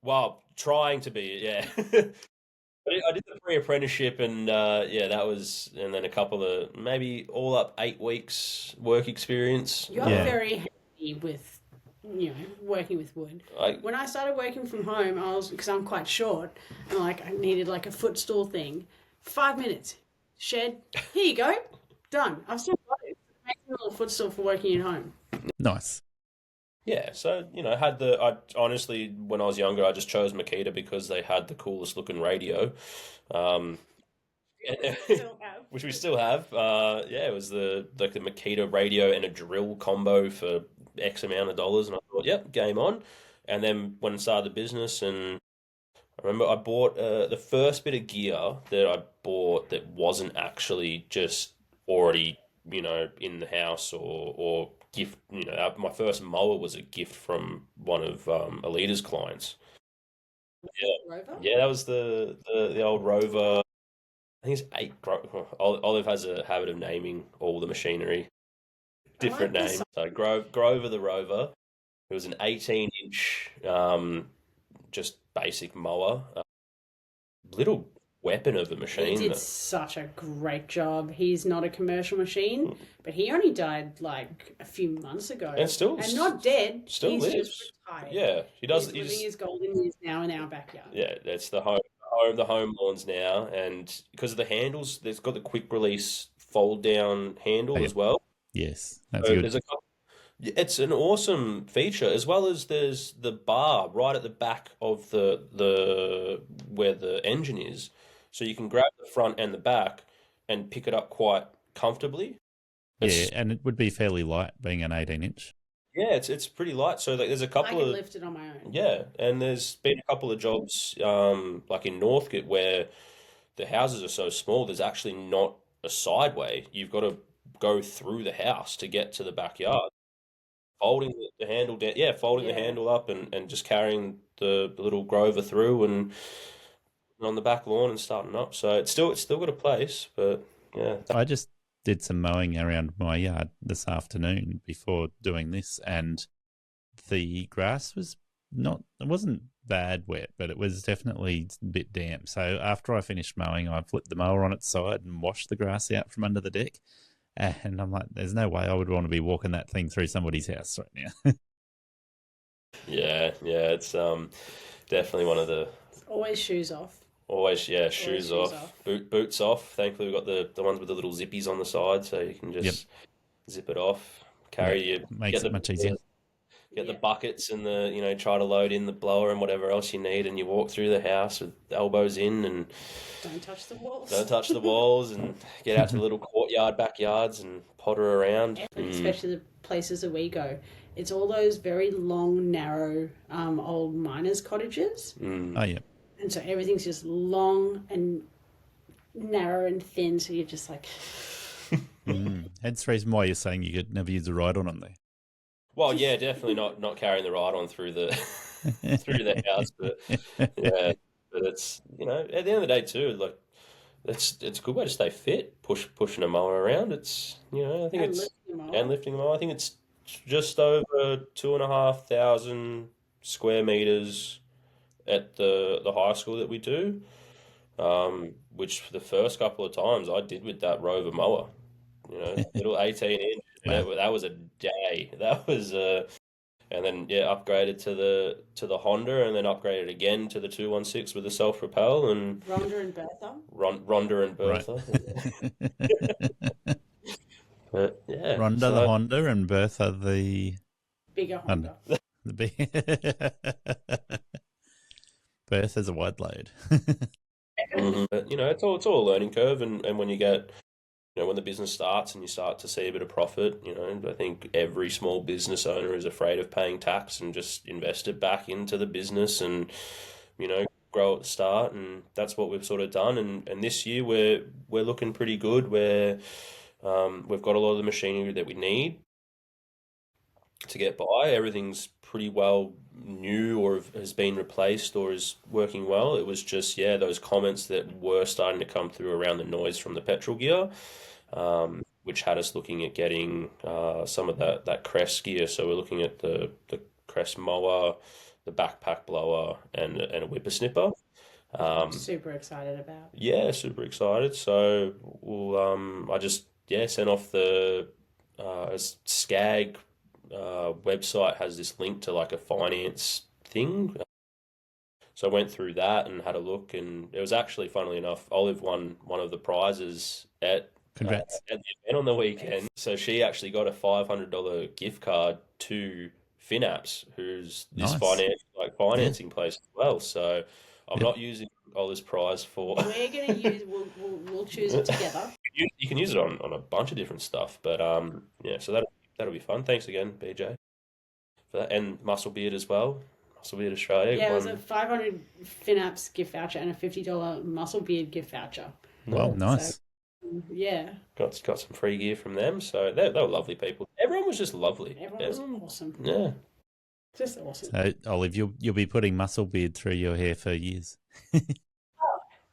Well, trying to be, yeah. I did the pre-apprenticeship, and that was, and then a couple of, maybe all up 8 weeks work experience. You're very happy with, working with wood. When I started working from home, because I'm quite short, and I needed a footstool thing. 5 minutes, shed, here you go, done. I've still got it. Make a little footstool for working at home. Nice. Yeah, so, I honestly, when I was younger, I just chose Makita because they had the coolest looking radio. Which we still have. It was the Makita radio and a drill combo for X amount of dollars, and I thought, yep, game on. And then when I started the business, and I remember I bought the first bit of gear that I bought that wasn't actually just already, in the house or gift. My first mower was a gift from one of Alita's clients. Yeah, Rover? Yeah, that was the old Rover. I think it's 8. Olive has a habit of naming all the machinery different names. So Grover the Rover. It was an 18-inch, just basic mower. Little weapon of a machine. He did such a great job. He's not a commercial machine, but he only died a few months ago. And not dead. Still he's lives. Just retired. Yeah, he does. He's living his golden years now in our backyard. Yeah, that's the home lawns now, and because of the handles, there's got the quick release fold down handle as well. Yes, that's good. It's an awesome feature, as well as there's the bar right at the back of the where the engine is, so you can grab the front and the back and pick it up quite comfortably. And it would be fairly light, being an 18-inch. Yeah, it's pretty light. So there's a couple I can lift it on my own. Yeah, and there's been a couple of jobs, like in Northcote, where the houses are so small, there's actually not a sideway. You've got to go through the house to get to the backyard. Folding the handle down, the handle up and just carrying the little Grover through and on the back lawn and starting up. So it's still got a place, but yeah. I just did some mowing around my yard this afternoon before doing this, and the grass was it wasn't bad wet, but it was definitely a bit damp. So after I finished mowing, I flipped the mower on its side and washed the grass out from under the deck. And I'm like, there's no way I would want to be walking that thing through somebody's house right now. Yeah, it's definitely one of the... Always shoes off. Always, yeah, shoes off, boots off. Thankfully, we've got the ones with the little zippies on the side, so you can just zip it off. Carry your Makes it much easier. Get the buckets and try to load in the blower and whatever else you need, and you walk through the house with elbows in and Don't touch the walls. don't touch the walls and get out to the little courtyard, backyards and potter around. Especially the places that we go. It's all those very long, narrow, old miners' cottages. Oh, yeah. And so everything's just long and narrow and thin, so you're just like... Hence the reason why you're saying you could never use a ride on them there. Well, yeah, definitely not carrying the ride on through the through the house, but yeah, but it's at the end of the day too, like it's a good way to stay fit. Pushing a mower around. It's I think And it's lifting them up. lifting a mower. I think it's just over 2,500 square meters at the high school that we do, which for the first couple of times I did with that Rover mower. Little 18-inch. Wow. That was a day. That was and then upgraded to the Honda, and then upgraded again to the 216 with the self propel and Rhonda and Bertha. Rhonda and Right. Bertha. But yeah, Rhonda so the Honda and Bertha the Bigger Honda. the B. Bertha's a wide load. But it's all a learning curve, and when you get when the business starts and you start to see a bit of profit, I think every small business owner is afraid of paying tax and just invest it back into the business and, grow at the start. And that's what we've sort of done. And this year we're looking pretty good. We've got a lot of the machinery that we need to get by. Everything's pretty well new or has been replaced or is working well. It was just, those comments that were starting to come through around the noise from the petrol gear, which had us looking at getting some of that Crest gear. So we're looking at the Crest mower, the backpack blower, and a whippersnipper. Super excited about. Yeah, super excited. So I just sent off the Skag website has this link to like a finance thing. So I went through that and had a look, and it was actually, funnily enough, Olive won one of the prizes at Congrats. at the event on the weekend. So she actually got a $500 gift card to Finapps, who's this Nice. financing place as well. So I'm Yep. not using Olive's prize for. We're gonna use. We'll choose it together. You can use it on a bunch of different stuff, but so that'll be fun. Thanks again, BJ, for that, and Muscle Beard as well. Muscle Beard Australia. Yeah, it was a 500 Finapps gift voucher and a $50 Muscle Beard gift voucher. Well, nice. Yeah, got some free gear from them, so they were lovely people. Everyone was just lovely. everyone was awesome. Yeah. Just awesome. So, Olive, you'll be putting muscle beard through your hair for years.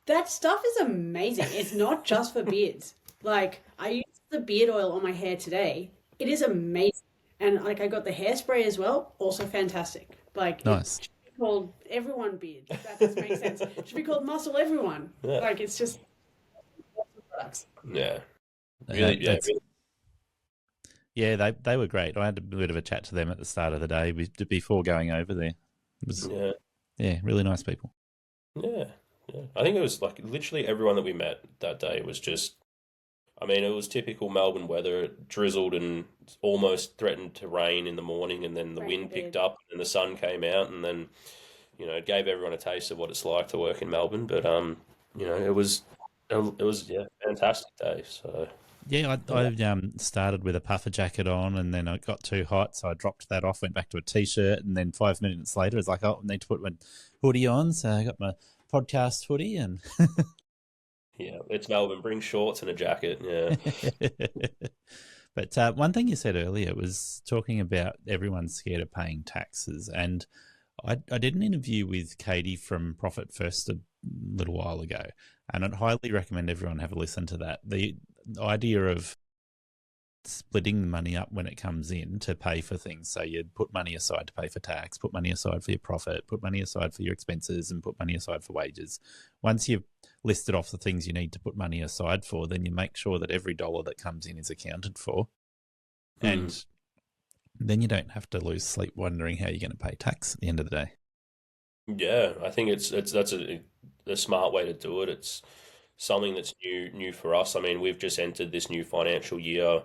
That stuff is amazing. It's not just for beards. Like, I used the beard oil on my hair today. It is amazing. And like, I got the hairspray as well. Also fantastic. Like, Nice. it should be called Everyone Beard. That doesn't make sense. It should be called Muscle Everyone. Yeah. Like, it's just awesome products. Yeah. That's- Really. Yeah, they were great. I had a bit of a chat to them at the start of the day before going over there. It was really nice people. Yeah. I think it was like literally everyone that we met that day was just. I mean, it was typical Melbourne weather. It drizzled and almost threatened to rain in the morning, and then the Rain wind did. picked up, and the sun came out, and then it gave everyone a taste of what it's like to work in Melbourne. But it was fantastic day. So. Yeah, I started with a puffer jacket on, and then I got too hot, so I dropped that off, went back to a t-shirt, and then 5 minutes later, it's like, oh, I need to put my hoodie on, so I got my podcast hoodie, and Yeah, it's Melbourne. Bring shorts and a jacket. Yeah. But one thing you said earlier was talking about everyone's scared of paying taxes, and I did an interview with Katie from Profit First a little while ago, and I'd highly recommend everyone have a listen to that. The idea of splitting the money up when it comes in to pay for things. So you'd put money aside to pay for tax, put money aside for your profit, put money aside for your expenses, and put money aside for wages. Once you've listed off the things you need to put money aside for, then you make sure that every dollar that comes in is accounted for. And then you don't have to lose sleep wondering how you're going to pay tax at the end of the day. Yeah, I think that's a the smart way to do it. It's something that's new for us. I mean, we've just entered this new financial year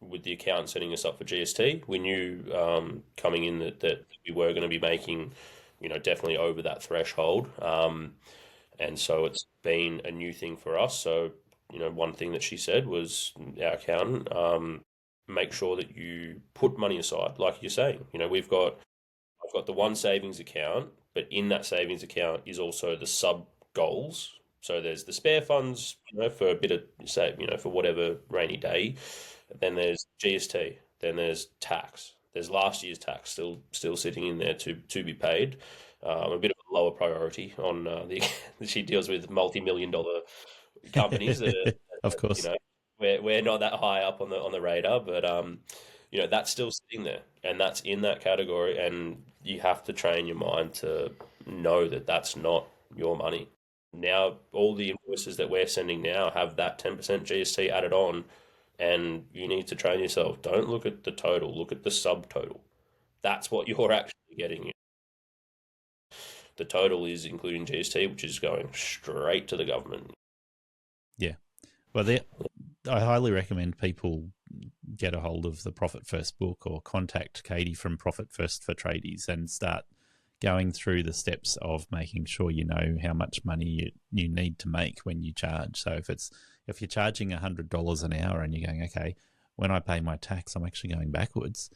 with the accountant setting us up for GST. We knew coming in that we were going to be making, definitely over that threshold. And so it's been a new thing for us. So, one thing that she said was, our accountant, make sure that you put money aside, like you're saying. I've got the one savings account, but in that savings account is also the sub goals. So there's the spare funds, for a bit of say, for whatever rainy day. Then there's GST. Then there's tax. There's last year's tax still sitting in there to be paid. A bit of a lower priority on the she deals with multi-million-dollar companies that are, Of course. we're not that high up on the radar, but that's still sitting there, and that's in that category, and you have to train your mind to know that that's not your money. Now, all the invoices that we're sending now have that 10% GST added on, and you need to train yourself. Don't look at the total, look at the subtotal. That's what you're actually getting. The total is including GST, which is going straight to the government. Yeah. Well, I highly recommend people get a hold of the Profit First book or contact Katie from Profit First for Tradies and start going through the steps of making sure you know how much money you need to make when you charge. So if you're charging $100 an hour and you're going, okay, when I pay my tax, I'm actually going backwards,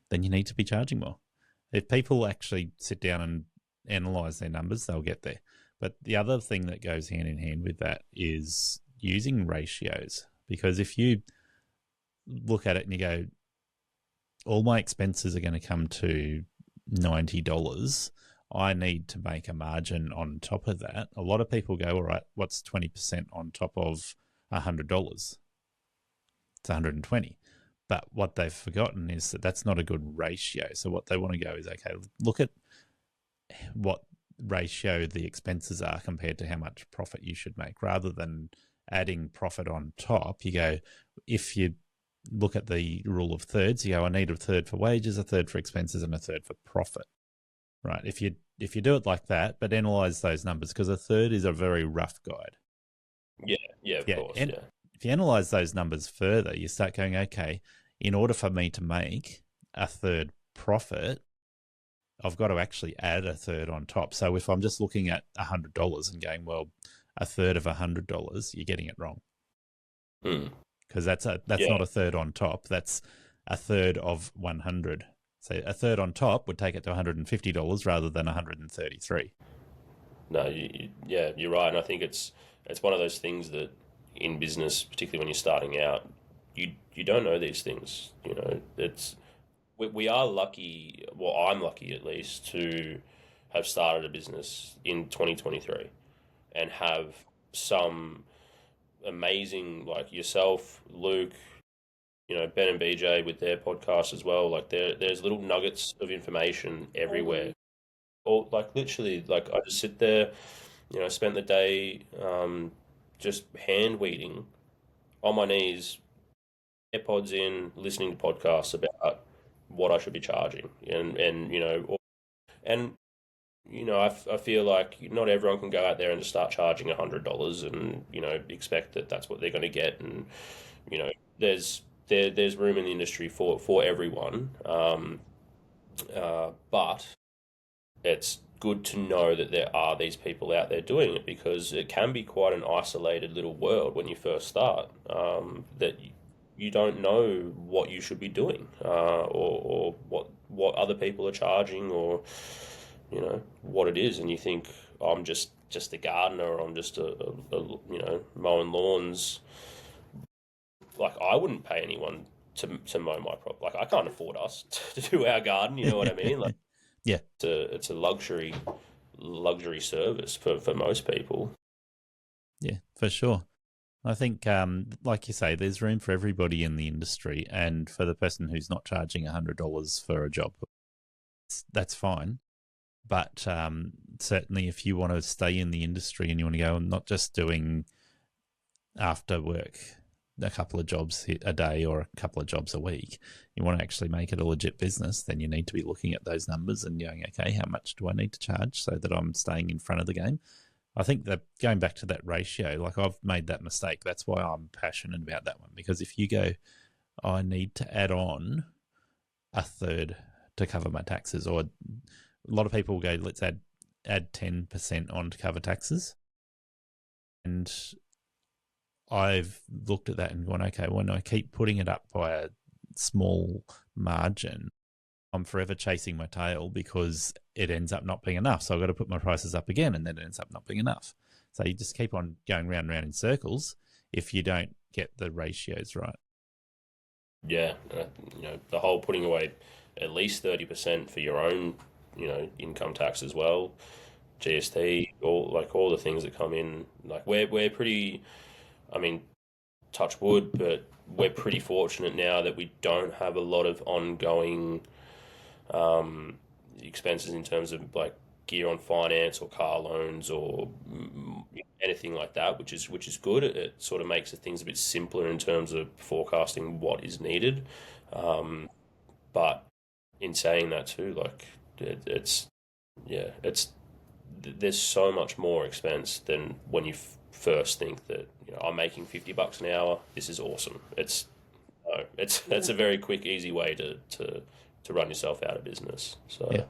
then you need to be charging more. If people actually sit down and analyze their numbers, they'll get there. But the other thing that goes hand in hand with that is using ratios, because if you look at it and you go, all my expenses are going to come to $90, I need to make a margin on top of that. A lot of people go, all right, what's 20% on top of $100? It's 120. But what they've forgotten is that that's not a good ratio. So what they want to go is, okay, look at what ratio the expenses are compared to how much profit you should make, rather than adding profit on top. You go, if you look at the rule of thirds, you go, I need a third for wages, a third for expenses, and a third for profit. Right? If you do it like that, but analyze those numbers, because a third is a very rough guide. Yeah, of course. And if you analyze those numbers further, you start going, okay, in order for me to make a third profit, I've got to actually add a third on top. So if I'm just looking at $100 and going, well, a third of $100, you're getting it wrong. Because that's not a third on top. That's a third of 100. So a third on top would take it to $150 rather than $133. No, you're right. And I think it's one of those things that in business, particularly when you're starting out, you don't know these things. We are lucky, well, I'm lucky at least, to have started a business in 2023 and have some amazing, like yourself, Luke, Ben and BJ with their podcast as well. Like there's little nuggets of information everywhere. Or like literally, like I just sit there, spent the day just hand weeding on my knees, AirPods in, listening to podcasts about what I should be charging, I feel like not everyone can go out there and just start charging $100 and expect that that's what they're going to get, and there's room in the industry for everyone, but it's good to know that there are these people out there doing it, because it can be quite an isolated little world when you first start, that you don't know what you should be doing, or what other people are charging, or what it is, and you think, I'm just a gardener, or I'm just a mowing lawns. Like, I wouldn't pay anyone to mow my property. Like, I can't afford us to do our garden. You know what I mean? Like, yeah, it's a luxury service for most people. Yeah, for sure. I think, like you say, there's room for everybody in the industry, and for the person who's not charging $100 for a job, that's fine. But certainly, if you want to stay in the industry and you want to go and not just doing after work a couple of jobs a day or a couple of jobs a week, you want to actually make it a legit business, then you need to be looking at those numbers and going, okay, how much do I need to charge so that I'm staying in front of the game? I think that going back to that ratio, like I've made that mistake. That's why I'm passionate about that one, because if you go, I need to add on a third to cover my taxes, or a lot of people go, let's add 10% on to cover taxes. And I've looked at that and gone, okay, when I keep putting it up by a small margin, I'm forever chasing my tail because it ends up not being enough. So I've got to put my prices up again, and then it ends up not being enough. So you just keep on going round and round in circles if you don't get the ratios right. Yeah, the whole putting away at least 30% for your own, income tax as well, GST, all the things that come in. Like we're pretty, touch wood, but we're pretty fortunate now that we don't have a lot of ongoing expenses in terms of like gear on finance or car loans or anything like that, which is good. It sort of makes things a bit simpler in terms of forecasting what is needed. But in saying that too, like there's so much more expense than when you first think that I'm making $50 an hour. This is awesome. It's a very quick, easy way to run yourself out of business. So yeah.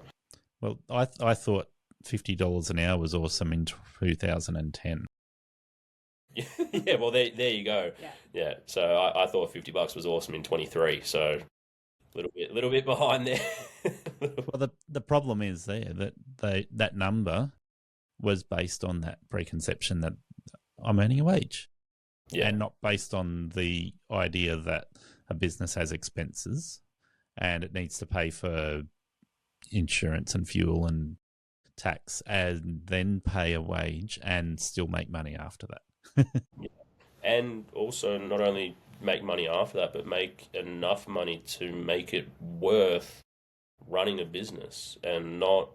Well, I thought $50 an hour was awesome in 2010. Yeah, well there you go. Yeah. So I thought $50 was awesome in 23. So a little bit behind there. Well, the problem is there that that number was based on that preconception that I'm earning a wage, and not based on the idea that a business has expenses and it needs to pay for insurance and fuel and tax, and then pay a wage and still make money after that. And also not only make money after that, but make enough money to make it worth running a business and not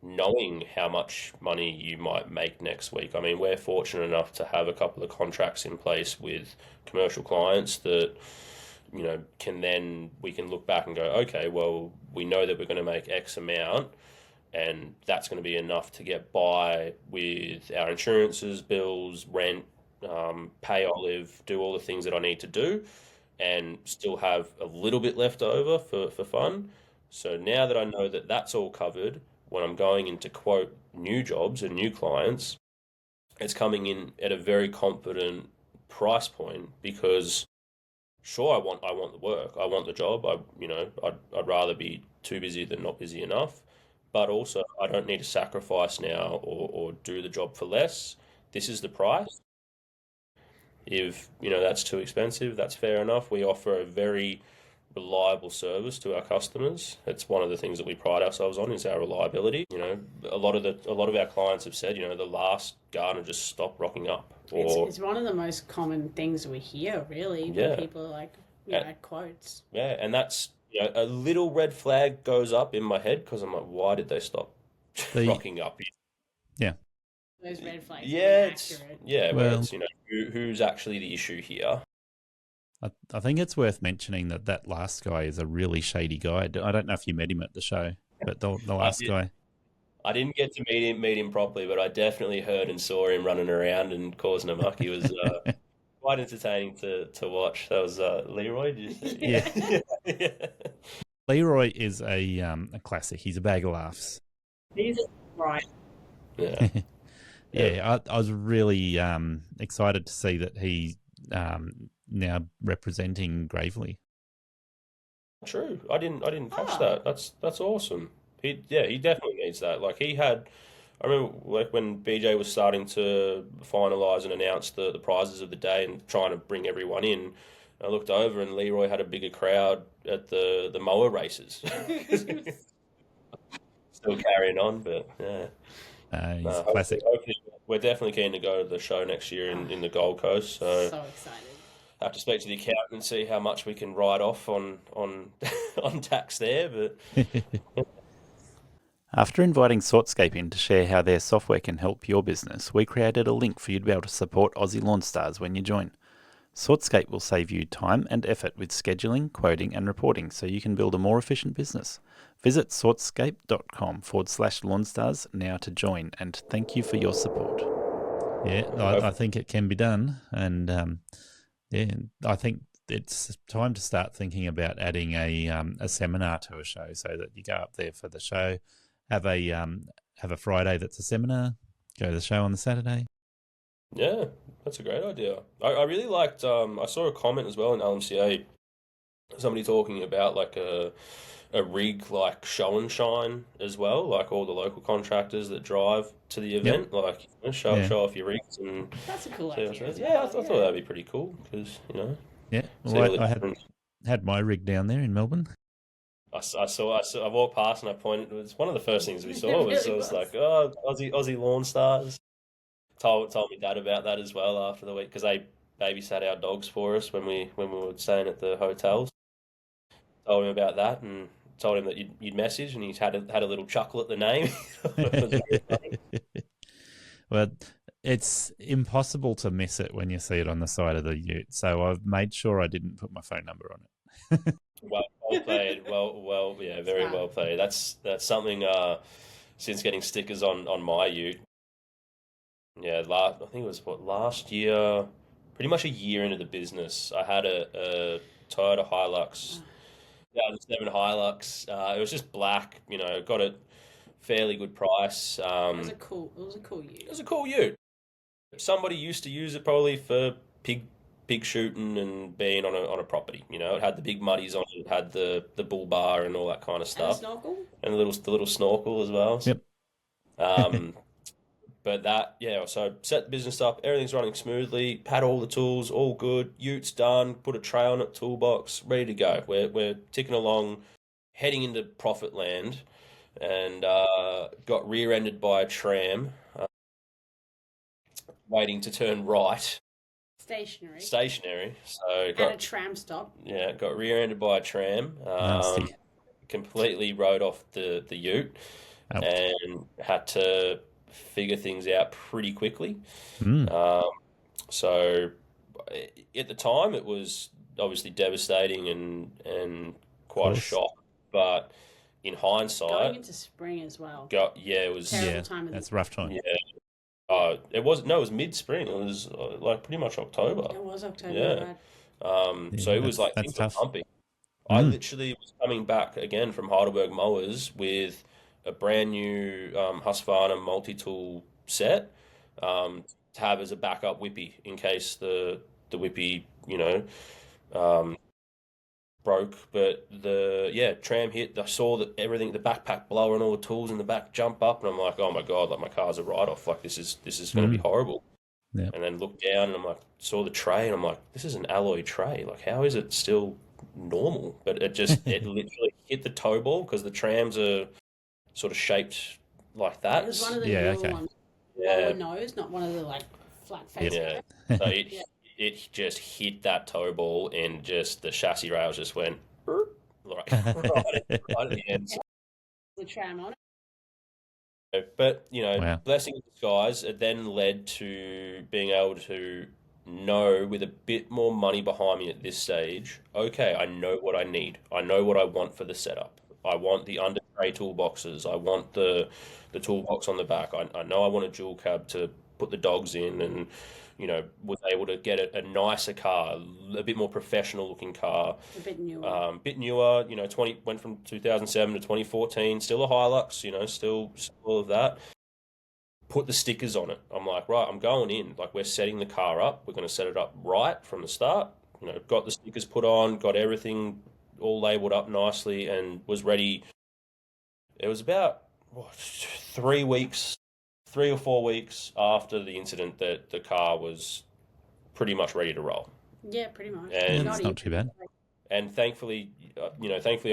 knowing how much money you might make next week. I mean, we're fortunate enough to have a couple of contracts in place with commercial clients that, we can look back and go, okay, well, we know that we're going to make X amount, and that's going to be enough to get by with our insurances, bills, rent, pay Olive, do all the things that I need to do, and still have a little bit left over for fun. So now that I know that that's all covered, when I'm going in to quote new jobs and new clients, it's coming in at a very confident price point, because sure, I want the work, I want the job. I'd rather be too busy than not busy enough, but also I don't need to sacrifice now or do the job for less. This is the price. If that's too expensive, that's fair enough. We offer a very reliable service to our customers. It's one of the things that we pride ourselves on, is our reliability. A lot of our clients have said, the last gardener just stopped rocking up. Or it's one of the most common things we hear, really. Yeah. When people are like, quotes. Yeah, and that's a little red flag goes up in my head, because I'm like, why did they stop rocking up? Yeah. Those red flags. Yeah, Well, it's who's actually the issue here. I think it's worth mentioning that last guy is a really shady guy. I don't know if you met him at the show, but the last guy. I didn't get to meet him properly, but I definitely heard and saw him running around and causing a muck. He was quite entertaining to watch. That was Leroy. Did you say? Yeah. Yeah. Leroy is a classic. He's a bag of laughs. He's right. Yeah. Yeah, I was really excited to see that he now representing Gravely. True. I didn't catch that. That's awesome. He definitely needs that. Like I remember like when BJ was starting to finalise and announce the prizes of the day and trying to bring everyone in, I looked over and Leroy had a bigger crowd at the mower races. Still carrying on, but yeah. He's classic. Hopefully, we're definitely keen to go to the show next year in the Gold Coast. So excited. I have to speak to the accountant and see how much we can write off on tax there. But After inviting Sortscape in to share how their software can help your business, we created a link for you to be able to support Aussie Lawn Stars when you join. Sortscape will save you time and effort with scheduling, quoting, and reporting so you can build a more efficient business. Visit sortscape.com/LawnStars now to join, and thank you for your support. Yeah, I think it can be done, and I think it's time to start thinking about adding a seminar to a show, so that you go up there for the show, have a Friday that's a seminar, go to the show on the Saturday. Yeah, that's a great idea. I really liked. I saw a comment as well in LMCA, somebody talking about like a rig like show and shine as well, like all the local contractors that drive to the event, like show off your rigs and That's a cool see what idea. it is. Yeah, I thought that'd be pretty cool because Yeah, see all well, the I different. had my rig down there in Melbourne. I saw, I walked past and I pointed. It was one of the first things we saw. It Was really it was was. like, oh, Aussie Lawn Stars. Told me dad about that as well after the week because they babysat our dogs for us when we were staying at the hotels. Told him about that and told him that you'd message, and he's had a little chuckle at the name. It was very funny. Well, it's impossible to miss it when you see it on the side of the ute, so I've made sure I didn't put my phone number on it. Well played. Well, yeah, very Smart. well played. That's something. Since getting stickers on my ute, yeah, I think it was last year, pretty much a year into the business. I had a Toyota Hilux, 2007 Hilux. It was just black. Got it fairly good price. It was a cool use. It was a cool ute. Somebody used to use it probably for pig shooting and being on a property. It had the big muddies on it. It had the bull bar and all that kind of And a stuff, snorkel. and the little snorkel as well. Yep. But so set the business up. Everything's running smoothly. Had all the tools, all good. Ute's done. Put a tray on it, toolbox, ready to go. We're ticking along, heading into profit land, and got rear-ended by a tram, waiting to turn right. Stationary. So At a tram stop. got rear-ended by a tram. Nasty. Completely rode off the ute, Ouch. and had to figure things out pretty quickly. So at the time, it was obviously devastating and quite a course. shock. But in Going hindsight, into spring as well. it was Terrible Yeah, time of that's the a rough time. it was mid-spring. It was like pretty much October. It was October, Yeah. right? So it was like that's things were tough. pumping. I literally was coming back again from Heidelberg Mowers with a brand new Husqvarna multi-tool set to have as a backup whippy in case the whippy broke. But the tram hit. I saw that everything, the backpack blower and all the tools in the back jump up, and I'm like, oh my god, like my car's a write-off. Like this is going to be horrible. Yeah. And then looked down and I'm like, saw the tray and I'm like, this is an alloy tray. Like, how is it still normal? But it literally hit the toe ball because the trams are sort of shaped like that. It was one of the Yeah, newer okay. ones. Yeah. Lower nose, not one of the like flat face. Yeah. So it just hit that toe ball and just the chassis rails just went right at the end. The tram on it. But, Wow. blessing in disguise, it then led to being able to know with a bit more money behind me at this stage, okay, I know what I need. I know what I want for the setup. I want the under tray toolboxes. I want the toolbox on the back. I know I want a dual cab to put the dogs in and, was able to get a nicer car, a bit more professional looking car. A bit newer. Bit newer, 20 went from 2007 to 2014, still a Hilux, still all of that. Put the stickers on it. I'm like, right, I'm going in. Like, we're setting the car up. We're going to set it up right from the start. Got the stickers put on, got everything all labeled up nicely, and was ready. It was about 3 or 4 weeks after the incident that the car was pretty much ready to roll. Yeah, pretty much. And- That's not too bad. And thankfully, I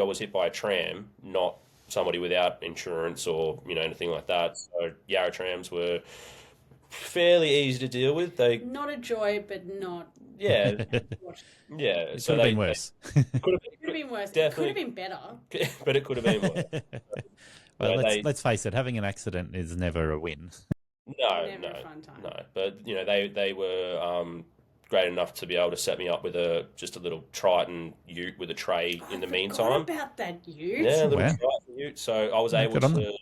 was hit by a tram, not somebody without insurance or anything like that. So Yarra trams were fairly easy to deal with. They Not a joy, but not. yeah yeah. It So could have they been worse. could It could have been worse. It could Definitely. have been better. have, but it could have been worse. Well, they- let's face it, having an accident is never a win. No, Never no, a fun time. no. But they were great enough to be able to set me up with just a little Triton ute with a tray in the I meantime. forgot about that ute. Yeah, a little Wow. Triton ute. So I was Yeah, able good on them.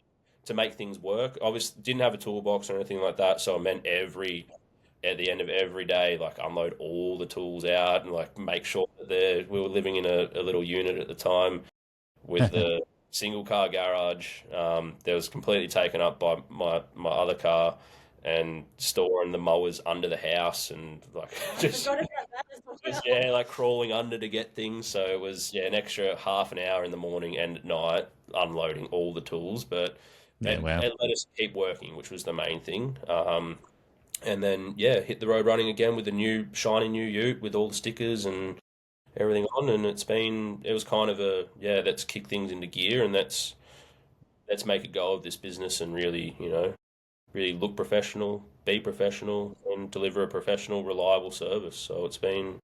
to make things work. Obviously, didn't have a toolbox or anything like that, so I meant at the end of every day, like unload all the tools out and like make sure that we were living in a little unit at the time with the single car garage that was completely taken up by my other car, and storing the mowers under the house and like I just forgot about that as well. just like crawling under to get things. So it was an extra half an hour in the morning and at night unloading all the tools, but Yeah, wow. it let us keep working, which was the main thing. And then hit the road running again with the new shiny new ute with all the stickers and everything on, and it was kind of let's kick things into gear, and let's make a go of this business and really really look professional, be professional, and deliver a professional, reliable service. So it's been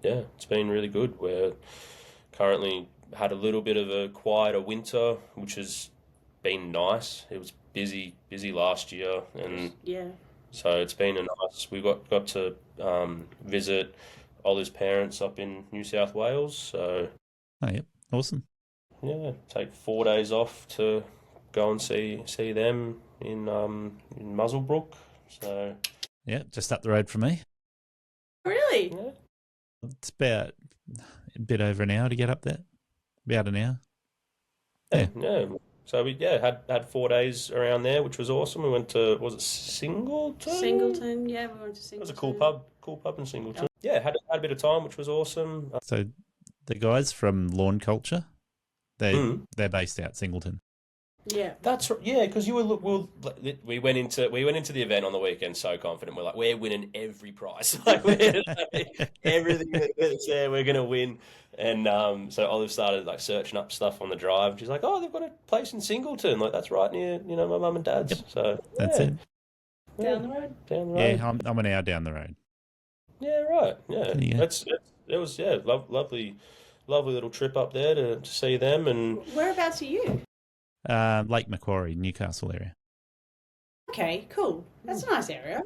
really good. We're currently had a little bit of a quieter winter, which has been nice. It was busy last year, and Yeah. so it's been a nice. We got to visit Ollie's parents up in New South Wales. So Oh, yep. Awesome. yeah, take 4 days off to go and see them in Muzzlebrook. So Yeah, just up the road from me. Really? yeah, It's about a bit over an hour to get up there. About an hour. Yeah. So we had 4 days around there, which was awesome. We went to, was it Singleton? Singleton, yeah, we went to Singleton. It was a cool pub in Singleton. Yeah, had a bit of time, which was awesome. So the guys from Lawn Culture, they're based out Singleton. Yeah. That's right. Yeah, because we went into the event on the weekend so confident. We're like, we're winning every prize. Like everything that's there, we're gonna win. And so Olive started like searching up stuff on the drive. She's like, oh, they've got a place in Singleton. Like that's right near my mum and dad's. Yep. So That's it. Down the road. Down the road. Yeah, I'm an hour down the road. Yeah, right. Yeah, Yeah. it was lovely little trip up there to see them. And Whereabouts are you? Lake Macquarie, Newcastle area. Okay, cool. That's a nice area.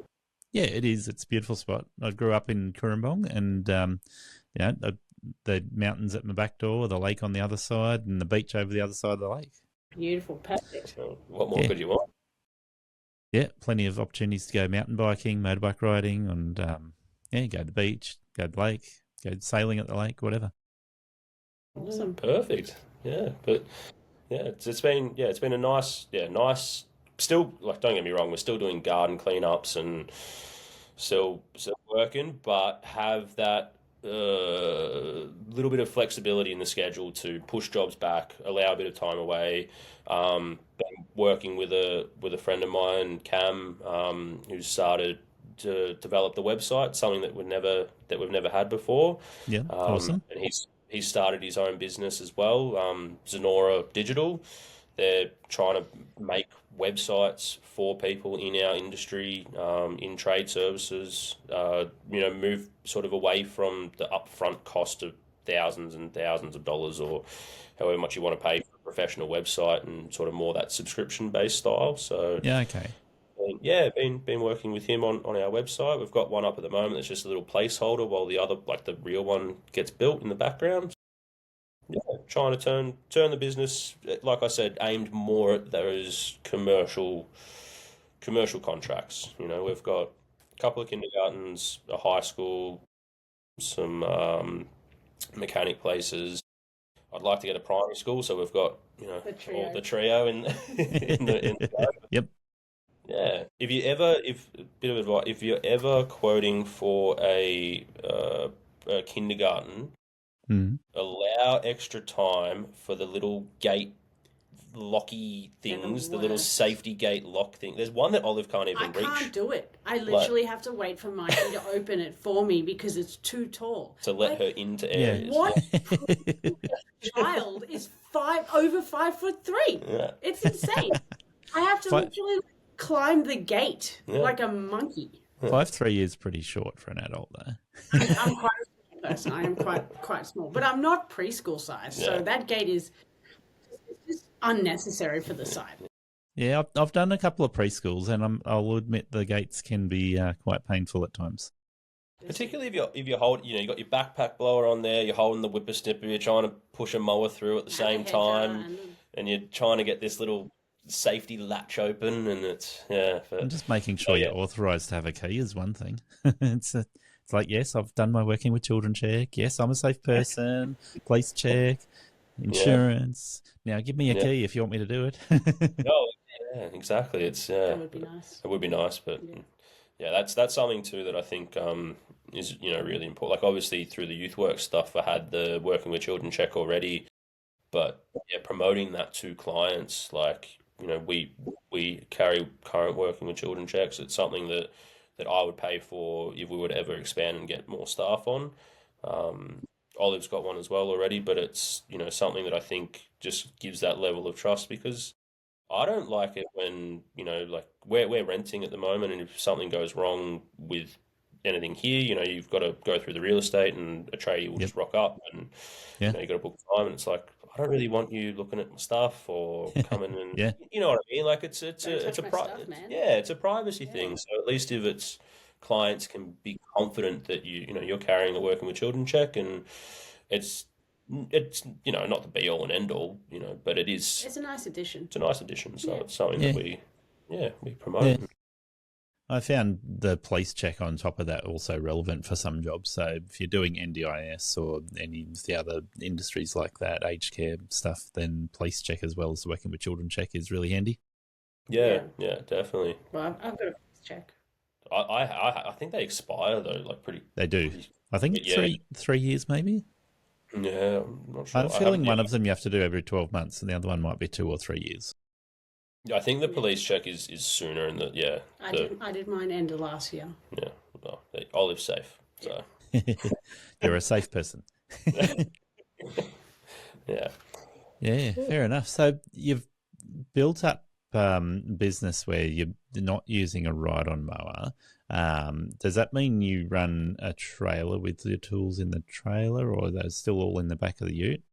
Yeah, it is. It's a beautiful spot. I grew up in Cooranbong, and the mountains at my back door, the lake on the other side, and the beach over the other side of the lake. Beautiful, perfect. so what more could you want? Yeah, plenty of opportunities to go mountain biking, motorbike riding, and go to the beach, go to the lake, go sailing at the lake, whatever. Awesome. Perfect. Yeah, but yeah, it's been a nice. Still, like, don't get me wrong, we're still doing garden cleanups and still working, but have that little bit of flexibility in the schedule to push jobs back, allow a bit of time away. Been working with a friend of mine, Cam, who started to develop the website, something that we've never had before. Yeah, awesome. And he's started his own business as well, Zenora Digital. They're trying to make websites for people in our industry, in trade services, move sort of away from the upfront cost of thousands and thousands of dollars or however much you want to pay for a professional website, and sort of more that subscription-based style. So Yeah, okay. yeah, been working with him on our website. We've got one up at the moment that's just a little placeholder while the other, like the real one, gets built in the background. Yeah, trying to turn the business, like I said, aimed more at those commercial contracts. We've got a couple of kindergartens, a high school, some mechanic places. I'd like to get a primary school, so we've got The the trio. trio in the Yep. yeah. Bit of advice, if you're ever quoting for a kindergarten, Mm. allow extra time for the little gate locky They're the things, the little worst. safety gate lock thing. There's one that Olive can't I even reach can't do it. I literally have to wait for Mikey to open it for me because it's too tall. to let Like, her into Yeah. areas. What child is over 5'3"? Yeah. It's insane. I have to Fi- literally climb the gate Yeah. like a monkey. 5'3" is pretty short for an adult, though. I'm quite a small person. I am quite small, but I'm not preschool size, so Yeah. that gate is just unnecessary for the size. Yeah, I've done a couple of preschools, and I'll admit the gates can be quite painful at times. Particularly if you hold, you got your backpack blower on there, you're holding the whippersnipper, you're trying to push a mower through at the same time, and you're trying to get this little safety latch open, and it's But, and just making sure you're authorised to have a key is one thing. It's like, yes, I've done my working with children check. Yes, I'm a safe person. Police check, insurance. Now give me a key if you want me to do it. No, yeah, exactly. It's That would be nice. it would be nice, but that's something too that I think is really important. Like obviously through the youth work stuff, I had the working with children check already, but promoting that to clients, like we carry current working with children checks. It's something that I would pay for if we would ever expand and get more staff on. Olive's got one as well already, but it's something that I think just gives that level of trust, because I don't like it when like we're renting at the moment, and if something goes wrong with anything here, you've got to go through the real estate, and a tradie will just rock up, and you've got to book time, and it's like, I don't really want you looking at my stuff or coming and you know what I mean. Like it's a privacy thing. So at least if it's clients can be confident that you're carrying a working with children check, and it's not the be all and end all, but it's a nice addition. It's a nice addition. So it's something that we promote. Yeah. I found the police check on top of that also relevant for some jobs. So if you're doing NDIS or any of the other industries like that, aged care stuff, then police check as well as working with children check is really handy. Yeah, definitely. Well, I've got a police check. I think they expire though, like pretty. They do. I think 3 years maybe. Yeah, I'm not sure. I'm feeling one of them you have to do every 12 months, and the other one might be 2 or 3 years. I think the police check is sooner, and I did mine end of last year. Yeah, well, Olive's safe, so you're a safe person. Yeah, fair enough. So you've built up business where you're not using a ride-on mower. Does that mean you run a trailer with your tools in the trailer, or are those still all in the back of the ute?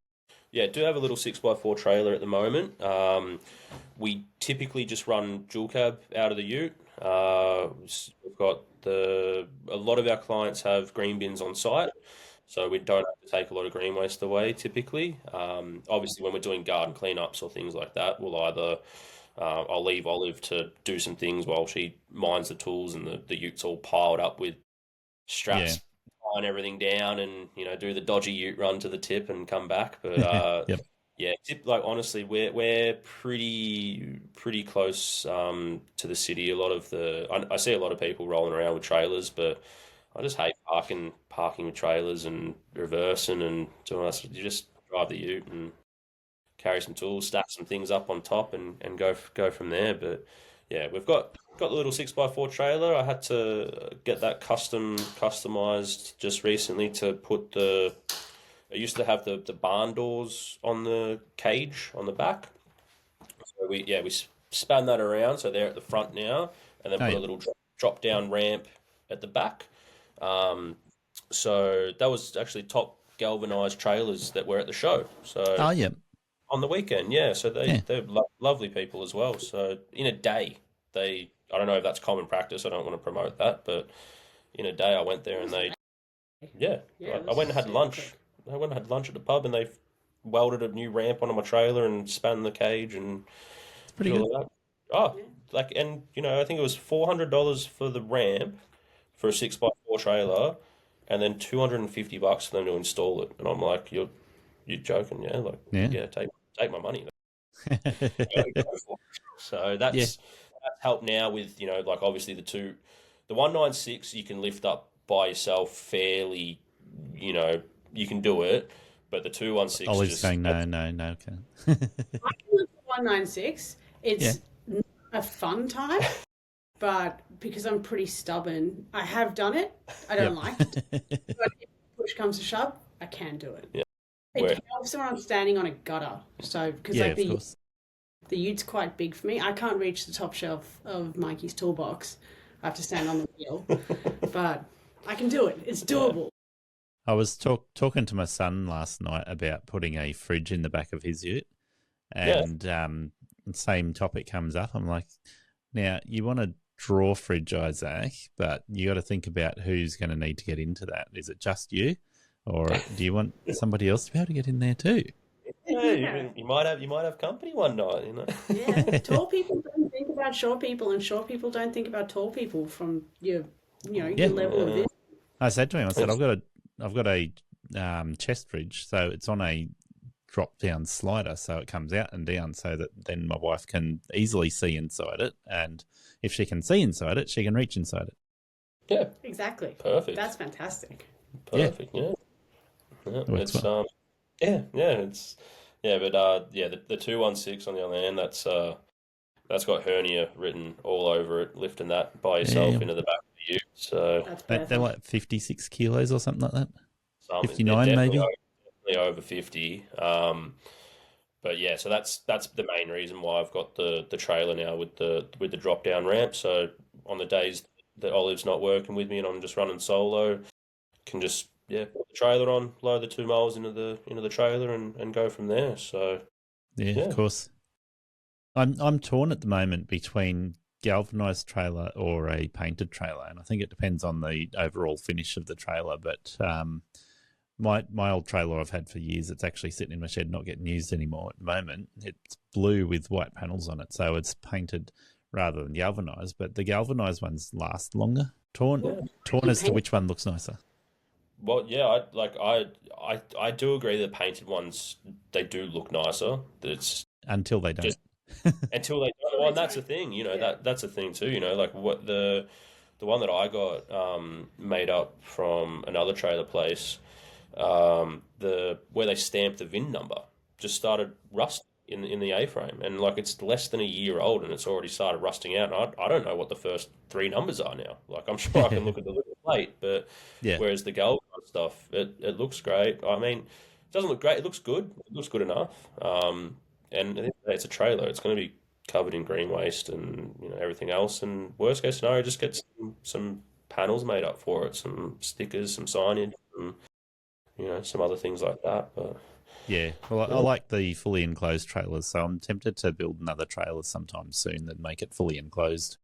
Yeah, do have a little 6x4 trailer at the moment. We typically just run dual cab out of the ute. We've got a lot of our clients have green bins on site, so we don't have to take a lot of green waste away typically. Obviously, when we're doing garden cleanups or things like that, we'll either I'll leave Olive to do some things while she mines the tools, and the ute's all piled up with straps. Tying everything down, and do the dodgy ute run to the tip and come back. But like honestly, we're pretty close to the city. A lot of I see a lot of people rolling around with trailers, but I just hate parking with trailers and reversing and doing that. You just drive the ute and carry some tools, stack some things up on top, and go from there. But yeah, we've got the little 6x4 trailer. I had to get that customized just recently to put I used to have the barn doors on the cage on the back. So we span that around, so they're at the front now, and then put a little drop down ramp at the back. So that was actually top galvanized trailers that were at the show. So on the weekend, so they're lovely people as well. So in a day, I don't know if that's common practice. I don't want to promote that, but in a day I went there and I went and had lunch. I went and had lunch at the pub, and they welded a new ramp onto my trailer and span the cage, and it's pretty good. I think it was $400 for the ramp for a 6x4 trailer, and then $250 for them to install it. And I'm like, you're joking, yeah? Like, take my money. So that's helped now with like obviously the 196 you can lift up by yourself fairly, you can do it, but the 216 Ollie's saying no okay. 196, it's not a fun time, but because I'm pretty stubborn, I have done it. I don't like it, but if push comes to shove, I can do it. It helps when I'm standing on a gutter, so because the ute's quite big for me. I can't reach the top shelf of Mikey's toolbox. I have to stand on the wheel, but I can do it. It's doable. I was talking to my son last night about putting a fridge in the back of his ute, and the same topic comes up. I'm like, now you want to draw fridge, Isaac, but you got to think about who's going to need to get into that. Is it just you, or do you want somebody else to be able to get in there too? Yeah, you might have company one night, Yeah, tall people don't think about short people, and short people don't think about tall people from your level of this. I said to him, I said, I've got a chest fridge, so it's on a drop down slider, so it comes out and down, so that then my wife can easily see inside it, and if she can see inside it, she can reach inside it. Yeah, Exactly. perfect. That's fantastic. Perfect. Yeah. Works It's well. the 216 on the other hand, that's got hernia written all over it, lifting that by yourself Yeah. into the back of the ute. So That's They're perfect. like 56 kilos or something like that. something 59 definitely maybe? definitely over 50. But yeah, so that's the main reason why I've got the trailer now with the drop down ramp. So on the days that Olive's not working with me and I'm just running solo, can just put the trailer on, load the 2 miles into the trailer and go from there. So Yeah, Yeah. of course. I'm torn at the moment between galvanized trailer or a painted trailer, and I think it depends on the overall finish of the trailer. But my old trailer I've had for years, it's actually sitting in my shed, not getting used anymore at the moment. It's blue with white panels on it, so it's painted rather than galvanized. But the galvanized ones last longer. Torn as to which one looks nicer. well, yeah, I do agree that painted ones, they do look nicer. It's Until they don't. Just- until they don't. Well, and that's the thing, that's the thing too, like what the one that I got made up from another trailer place, where they stamped the VIN number just started rusting in the A-frame, and like it's less than a year old and it's already started rusting out. And I don't know what the first 3 numbers are now. Like I'm sure I can look at the little plate, but Yeah. whereas the galvanized stuff, it looks great. I mean, it doesn't look great. It looks good. It looks good enough. And it's a trailer. It's going to be covered in green waste and everything else. And worst case scenario, just get some panels made up for it, some stickers, some signage, some other things like that. But Yeah, well, I like the fully enclosed trailers, so I'm tempted to build another trailer sometime soon and make it fully enclosed.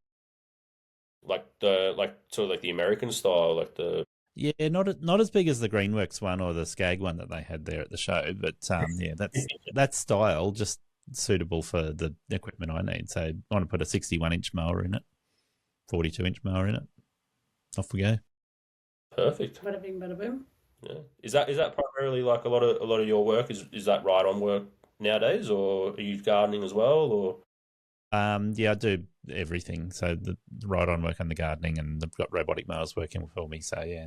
like sort of like the American style, like the Yeah, not as big as the Greenworks one or the Skag one that they had there at the show, but yeah, that's style just suitable for the equipment I need. So I want to put a 61-inch mower in it, 42-inch mower in it. Off we go. perfect. Bada bing, bada boom. Yeah. Is that primarily like a lot of your work? Is that right on work nowadays, or are you gardening as well, or? Yeah, I do everything. So the ride-on work and the gardening, and I've got robotic mowers working for me. So yeah,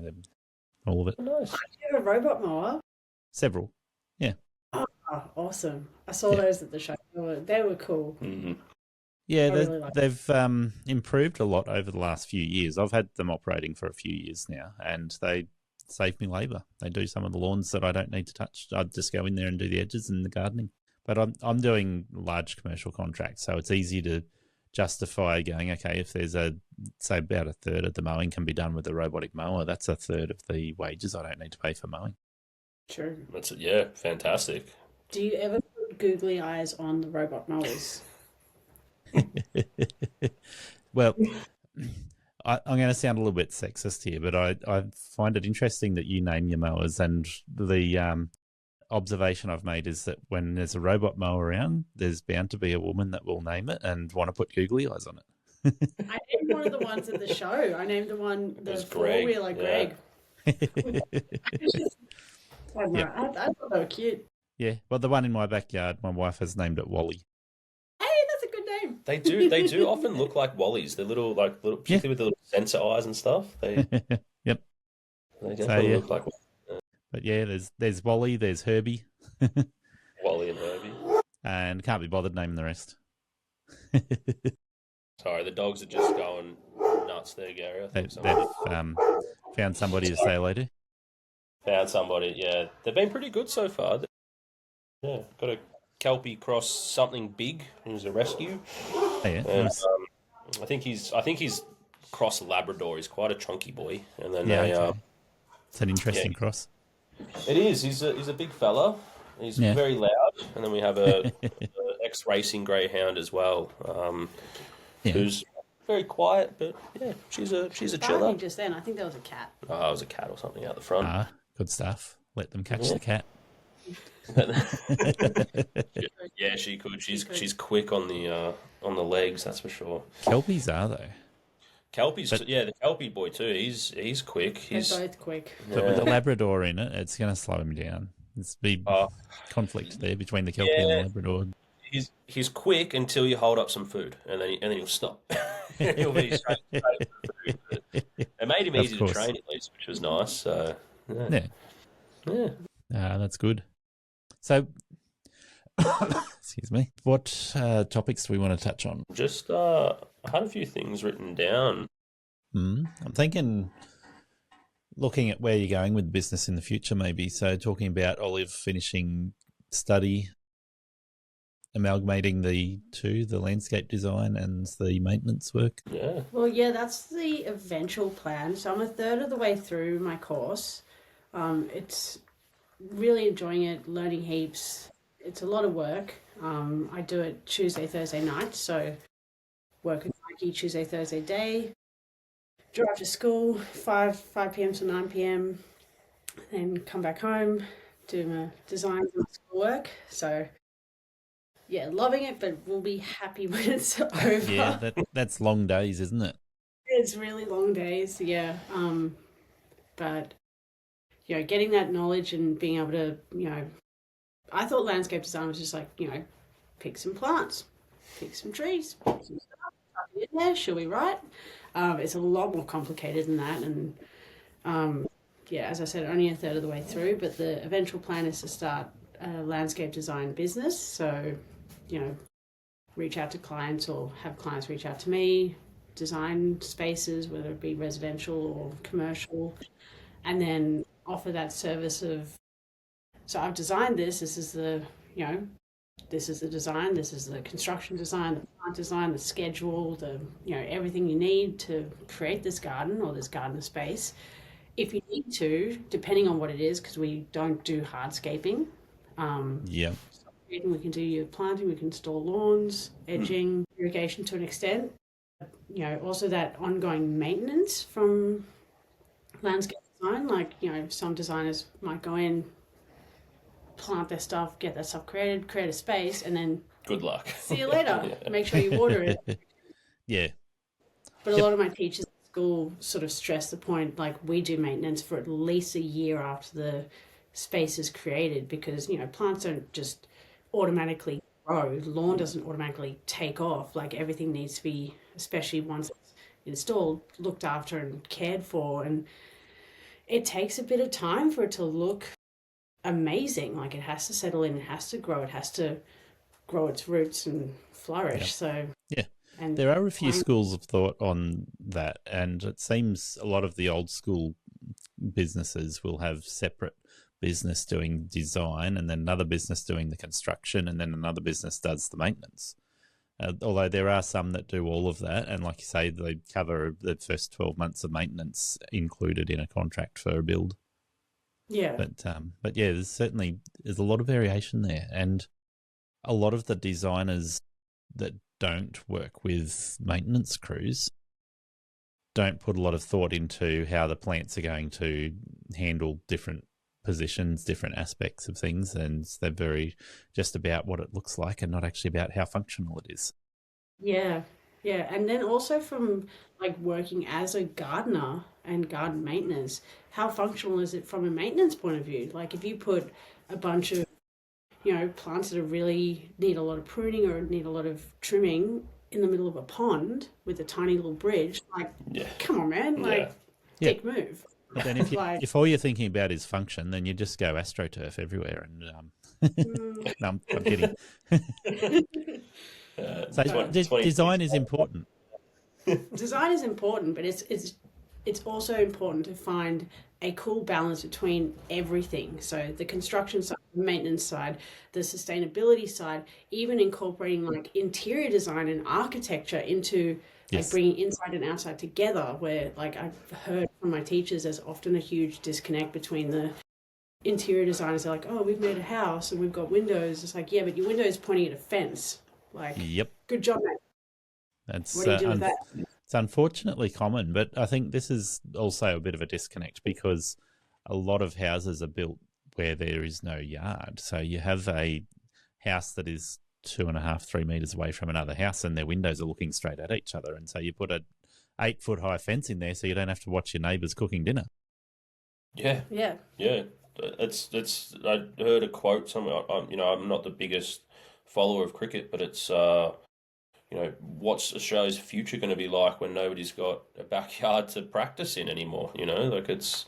all of it. Nice. You have a robot mower? Several. Oh, awesome. I saw Yeah. those at the show. They were cool. Mm-hmm. Yeah, I really like they've improved a lot over the last few years. I've had them operating for a few years now, and they save me labour. They do some of the lawns that I don't need to touch. I just go in there and do the edges and the gardening. But I'm doing large commercial contracts, so it's easy to justify going, okay, if there's say about a third of the mowing can be done with a robotic mower, that's a third of the wages I don't need to pay for mowing. True. That's it. Yeah, fantastic. Do you ever put googly eyes on the robot mowers? Well, I'm going to sound a little bit sexist here, but I find it interesting that you name your mowers, and the observation I've made is that when there's a robot mower around, there's bound to be a woman that will name it and want to put googly eyes on it. I named one of the ones at the show. I named the was Greg, four-wheeler yeah. Greg. I don't know. I thought they were cute. Yeah, well, the one in my backyard, my wife has named it Wally. Hey, that's a good name. They do often look like Wallies. They're little, particularly with the little sensor eyes and stuff. They Yep. definitely yeah. look like But yeah, there's Wally, there's Herbie, Wally and Herbie. and can't be bothered naming the rest. Sorry, the dogs are just going nuts there, Gary. I think They've somebody found somebody to say hello to. found somebody. Yeah, they've been pretty good so far. Yeah, got a Kelpie cross something big. Who's a rescue. Oh, yeah, And, nice. I think he's cross Labrador. He's quite a chunky boy. And then Yeah, they, okay. It's an interesting cross. it is. He's a big fella. He's Yeah. very loud. And then we have a ex-racing greyhound as well, Yeah. who's very quiet, but yeah, she's a chiller. Barking just then. I think there was a cat. Oh, it was a cat or something out the front. Ah, good stuff. Let them catch the cat. Yeah, she could. She's quick on the legs, that's for sure. Kelpies are, though. Kelpie's the Kelpie boy too. He's quick. He's They're both quick. But with the Labrador in it, it's going to slow him down. There's be conflict there between the Kelpie and the Labrador. He's quick until you hold up some food, and then he'll stop. He'll be straight for food. It made him easy to train at least, which was nice. So yeah. That's good. So, excuse me. What topics do we want to touch on? Just I had a few things written down. I'm thinking, looking at where you're going with business in the future, maybe. So, talking about Olive finishing study, amalgamating the two, the landscape design and the maintenance work. Yeah. Well, yeah, that's the eventual plan. So I'm a third of the way through my course. It's really enjoying it, learning heaps. It's a lot of work. I do it Tuesday, Thursday night. So work at Nike Tuesday, Thursday day. Drive to school, 5 p.m. to 9 p.m. Then come back home, do my designs and schoolwork. So yeah, loving it, but we'll be happy when it's over. Yeah, that's long days, isn't it? It's really long days, yeah. But getting that knowledge and being able to, I thought landscape design was just like, pick some plants, pick some trees, pick some stuff, tuck it in there, shall we write? It's a lot more complicated than that, and as I said, only a third of the way through. But the eventual plan is to start a landscape design business. So, reach out to clients or have clients reach out to me, design spaces, whether it be residential or commercial, and then offer that service of, so I've designed this is the, this is the design, this is the construction design, the plant design, the schedule, the, everything you need to create this garden or this garden space. If you need to, depending on what it is, because we don't do hardscaping. We can do your planting, we can install lawns, edging, irrigation to an extent. Also that ongoing maintenance from landscape design. Like, some designers might go in, plant their stuff, get that stuff created, create a space, and then good luck. See you later. Yeah. Make sure you water it. Yeah. But a lot of my teachers at school sort of stress the point, like, we do maintenance for at least a year after the space is created, because, plants don't just automatically grow. Lawn doesn't automatically take off. Like, everything needs to be, especially once it's installed, looked after and cared for. And it takes a bit of time for it to look amazing. Like, it has to settle in, it has to grow, it has to grow its roots and flourish. Yeah. So yeah, and there are a few schools of thought on that, and it seems a lot of the old school businesses will have separate business doing design, and then another business doing the construction, and then another business does the maintenance. Although there are some that do all of that, and like you say, they cover the first 12 months of maintenance included in a contract for a build. Yeah. But yeah, there's a lot of variation there, and a lot of the designers that don't work with maintenance crews don't put a lot of thought into how the plants are going to handle different positions, different aspects of things, and they're very just about what it looks like and not actually about how functional it is. Yeah. And then also from like working as a gardener and garden maintenance, how functional is it from a maintenance point of view? Like, if you put a bunch of, plants that really need a lot of pruning or need a lot of trimming in the middle of a pond with a tiny little bridge, like, come on, man, like, dick move. But then if all you're thinking about is function, then you just go AstroTurf everywhere. And no, I'm kidding. So design is important. Design is important, but it's also important to find a cool balance between everything. So the construction side, the maintenance side, the sustainability side, even incorporating like interior design and architecture into like bringing inside and outside together, where like I've heard from my teachers there's often a huge disconnect between the interior designers. They're like, oh, we've made a house and we've got windows. It's like, yeah, but your window is pointing at a fence. Like, good job, mate. That's what do you do with that? It's unfortunately common, but I think this is also a bit of a disconnect because a lot of houses are built where there is no yard. So you have a house that is 2.5, 3 meters away from another house, and their windows are looking straight at each other. And so you put a 8-foot high fence in there, so you don't have to watch your neighbours cooking dinner. Yeah, Yeah. yeah. It's. I heard a quote somewhere. I'm not the biggest follower of cricket, but it's what's Australia's future going to be like when nobody's got a backyard to practice in anymore? Like it's,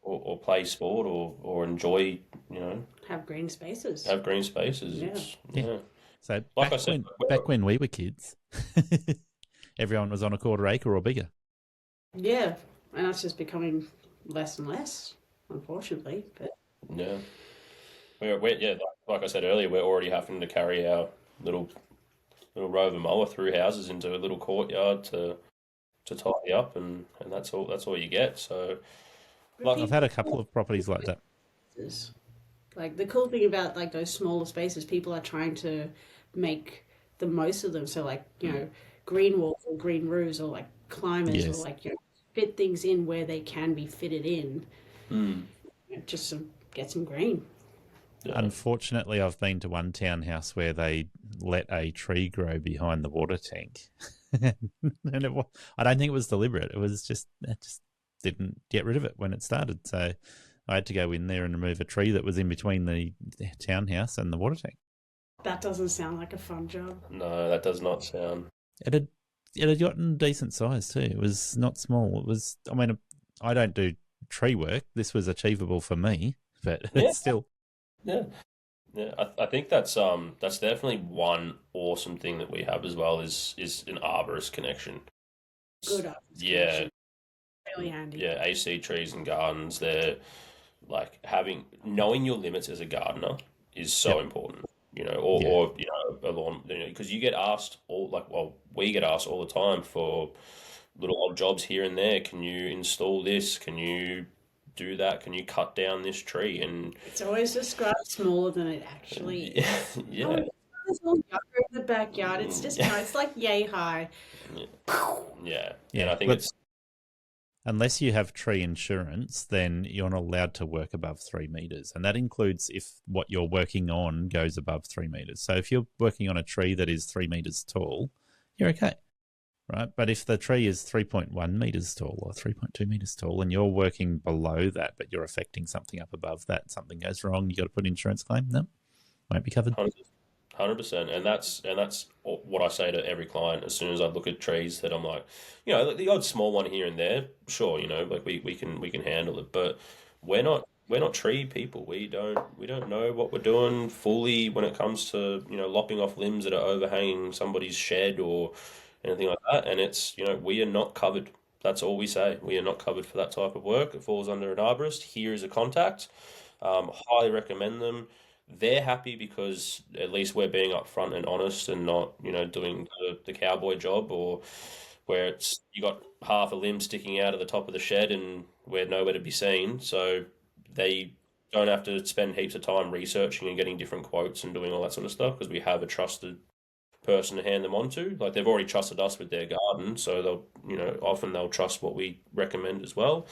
or play sport or enjoy, Have green spaces. have green spaces. Yeah. It's, Yeah. yeah. So Like I said, back when we were kids, everyone was on a quarter acre or bigger. Yeah, and that's just becoming less and less, unfortunately. But Yeah. We're like I said earlier, we're already having to carry our little rover mower through houses into a little courtyard to tidy up, and that's all you get. So, like, I've had a couple of properties like that. like the cool thing about like those smaller spaces, people are trying to make the most of them. So like green walls or green roofs or like climbers Yes. or like fit things in where they can be fitted in. Just to get some green. Unfortunately, I've been to one townhouse where they let a tree grow behind the water tank, and I don't think it was deliberate. It just didn't get rid of it when it started. So I had to go in there and remove a tree that was in between the townhouse and the water tank. That doesn't sound like a fun job. no, that does not sound. It had gotten decent size too. It was not small. It was. I mean, I don't do tree work. This was achievable for me, but Yeah. it's still. Yeah, yeah. I think that's definitely one awesome thing that we have as well is an arborist connection. Good up. Yeah, Really handy. yeah. AC trees and gardens. They're like knowing your limits as a gardener is so important. Or a lawn. Because you get asked we get asked all the time for little odd jobs here and there. Can you install this? Can you do that? Can you cut down this tree? And It's always described smaller than it actually is. yeah, Oh, it's all younger in the backyard. It's just it's like yay high. yeah. Yeah, And I think but- it's Unless you have tree insurance, then you're not allowed to work above 3 meters. And that includes if what you're working on goes above 3 meters. So if you're working on a tree that is 3 meters tall, you're okay, right? But if the tree is 3.1 meters tall or 3.2 meters tall and you're working below that, but you're affecting something up above that, something goes wrong, you got to put an insurance claim, no, won't be covered. 100%, and that's what I say to every client as soon as I look at trees that I'm like, the odd small one here and there, sure, like we can handle it, but we're not tree people. We don't know what we're doing fully when it comes to lopping off limbs that are overhanging somebody's shed or anything like that, and it's we are not covered. That's all we say. We are not covered for that type of work. It falls under an arborist. Here is a contact. Highly recommend them. They're happy because at least we're being upfront and honest and not, doing the cowboy job or where it's you got half a limb sticking out of the top of the shed and we're nowhere to be seen. So they don't have to spend heaps of time researching and getting different quotes and doing all that sort of stuff because we have a trusted person to hand them on to. Like they've already trusted us with their garden, so they'll, often they'll trust what we recommend as well.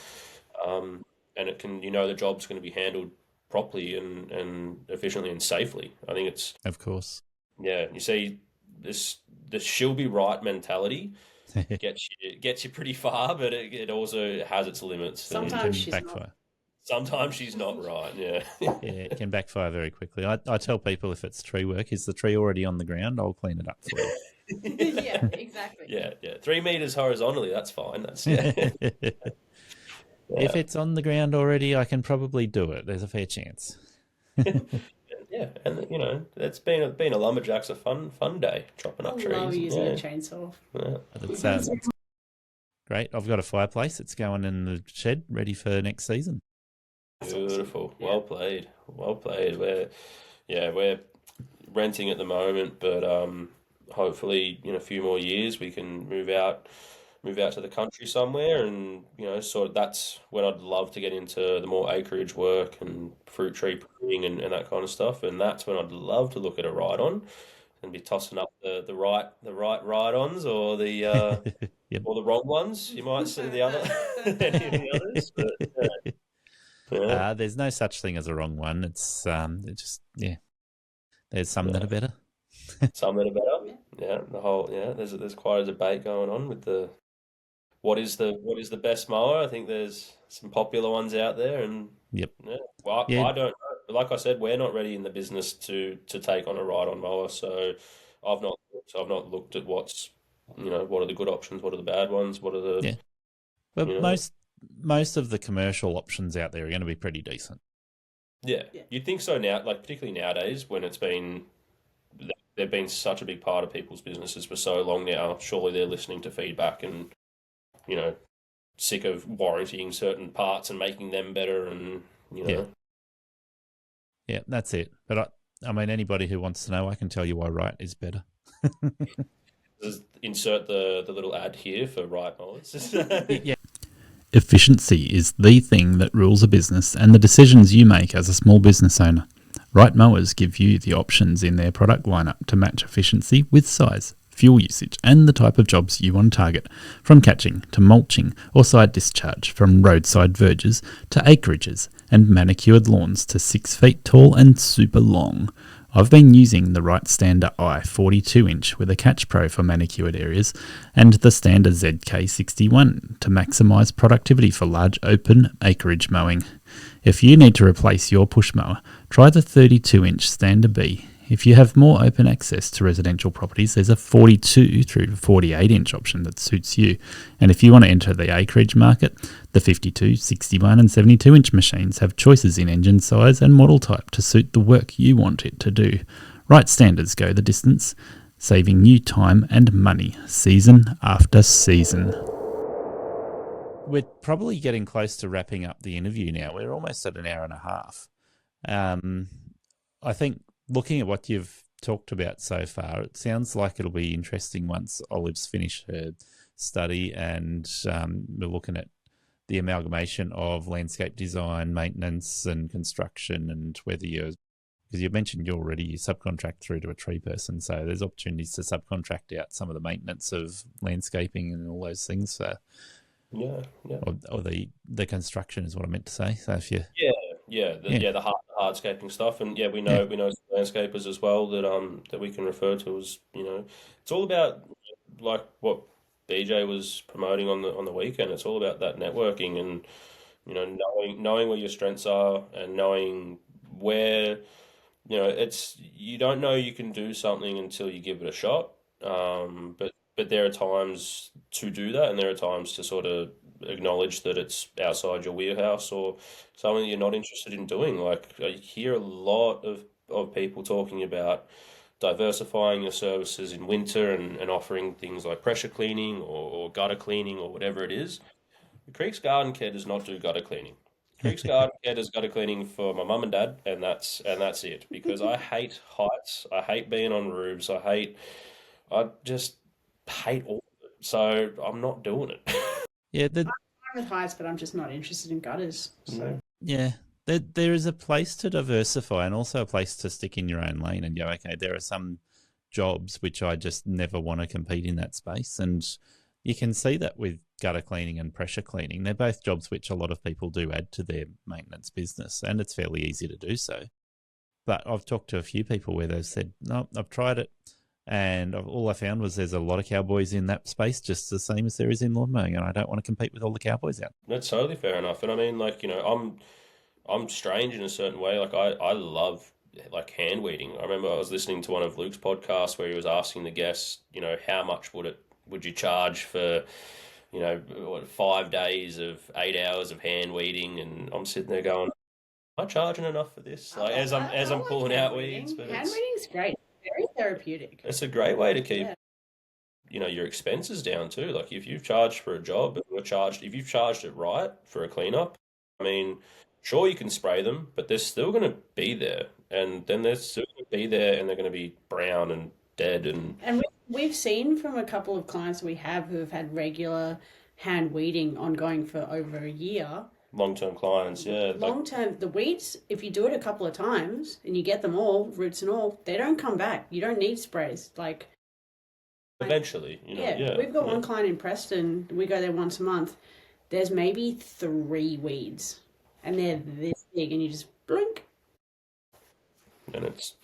And it can, the job's going to be handled properly and efficiently and safely. I think it's, Of course. yeah, you see the she'll be right mentality gets you pretty far, but it also has its limits. And Sometimes she's backfire. not. sometimes she's not right. Yeah. Yeah, it can backfire very quickly. I tell people if it's tree work, is the tree already on the ground? I'll clean it up for you. Yeah, exactly. Yeah, 3 meters horizontally, that's fine. That's yeah. If it's on the ground already, I can probably do it. There's a fair chance. Yeah, and it's been a lumberjack's a fun day chopping I up trees. love using yeah. a chainsaw. Yeah. It's great. I've got a fireplace. It's going in the shed, ready for next season. Beautiful. Yeah. Well played. Well played. We're renting at the moment, but hopefully in a few more years we can move out to the country somewhere, and sort of that's when I'd love to get into the more acreage work and fruit tree pruning and that kind of stuff, and that's when I'd love to look at a ride on. and be tossing up the right ride-ons or the Yep. or the wrong ones. You might see the other any of the others. But, yeah. There's no such thing as a wrong one. It's it just There's some that are better. Some that are better. Yeah, there's quite a debate going on with what is the best mower. I think there's some popular ones out there, and Yep. Well, Yeah. I don't know. Like I said, we're not ready in the business to take on a ride-on mower, so I've not looked at what are the good options, what are the bad ones, what are the Yeah. But you know most of the commercial options out there are going to be pretty decent. yeah. You'd think so now, like particularly nowadays when they've been such a big part of people's businesses for so long now. Surely they're listening to feedback and sick of warrantying certain parts and making them better, and Yeah, that's it. But I mean, anybody who wants to know, I can tell you why Right is better. Just insert the little ad here for Right mowers. Yeah. Efficiency is the thing that rules a business and the decisions you make as a small business owner. Right Mowers give you the options in their product lineup to match efficiency with size, fuel usage, and the type of jobs you want to target, from catching to mulching or side discharge, from roadside verges to acreages, and manicured lawns to 6 feet tall and super long. I've been using the Right Stander I 42-inch with a Catch Pro for manicured areas and the Stander ZK61 to maximise productivity for large open acreage mowing. If you need to replace your push mower, try the 32-inch Stander B. If you have more open access to residential properties, there's a 42 through to 48-inch option that suits you. And if you want to enter the acreage market, the 52, 61 and 72-inch machines have choices in engine size and model type to suit the work you want it to do. Right Standards go the distance, saving you time and money season after season. We're probably getting close to wrapping up the interview now. We're almost at an hour and a half. I think looking at what you've talked about so far, it sounds like it'll be interesting once Olive's finished her study and we're looking at the amalgamation of landscape design, maintenance and construction, and whether because you mentioned you subcontract through to a tree person, so there's opportunities to subcontract out some of the maintenance of landscaping and all those things. So or the construction is what I meant to say. So if you the hardscaping stuff, and we know some landscapers as well that we can refer to as it's all about like what BJ was promoting on the weekend. It's all about that networking and knowing where your strengths are and knowing where it's you don't know you can do something until you give it a shot. But there are times to do that, and there are times to sort of acknowledge that it's outside your wheelhouse or something you're not interested in doing. Like I hear a lot of people talking about diversifying your services in winter and offering things like pressure cleaning or gutter cleaning or whatever it is. The Creeks Garden Care does not do gutter cleaning. Creeks Garden Care does gutter cleaning for my mum and dad, and that's it. Because I hate heights. I hate being on roofs. I just hate all of it. So I'm not doing it. Yeah, I'm with heights, but I'm just not interested in gutters. So yeah, there is a place to diversify and also a place to stick in your own lane and go, okay, there are some jobs which I just never want to compete in that space. And you can see that with gutter cleaning and pressure cleaning. They're both jobs which a lot of people do add to their maintenance business, and it's fairly easy to do so. But I've talked to a few people where they've said, no, I've tried it, and all I found was there's a lot of cowboys in that space, just the same as there is in lawn mowing, and I don't want to compete with all the cowboys out. That's totally fair enough. And I mean, like, I'm strange in a certain way. Like I love like hand weeding. I remember I was listening to one of Luke's podcasts where he was asking the guests, how much would you charge for, 5 days of 8 hours of hand weeding? And I'm sitting there going, am I charging enough for this? Like as I'm pulling out weeds, but hand weeding's great. Very therapeutic. It's a great way to keep your expenses down too. Like if you've charged for a job, if you've charged it right for a cleanup, I mean, sure you can spray them, but they're still going to be there, and then they're still going to be there, and they're going to be brown and dead. And we've seen from a couple of clients we have who have had regular hand weeding ongoing for over a year. long-term clients, yeah. Long term, the weeds, if you do it a couple of times and you get them all, roots and all, they don't come back. You don't need sprays. Like, eventually, we've got one client in Preston. We go there once a month. There's maybe 3 weeds, and they're this big, and you just blink. And it's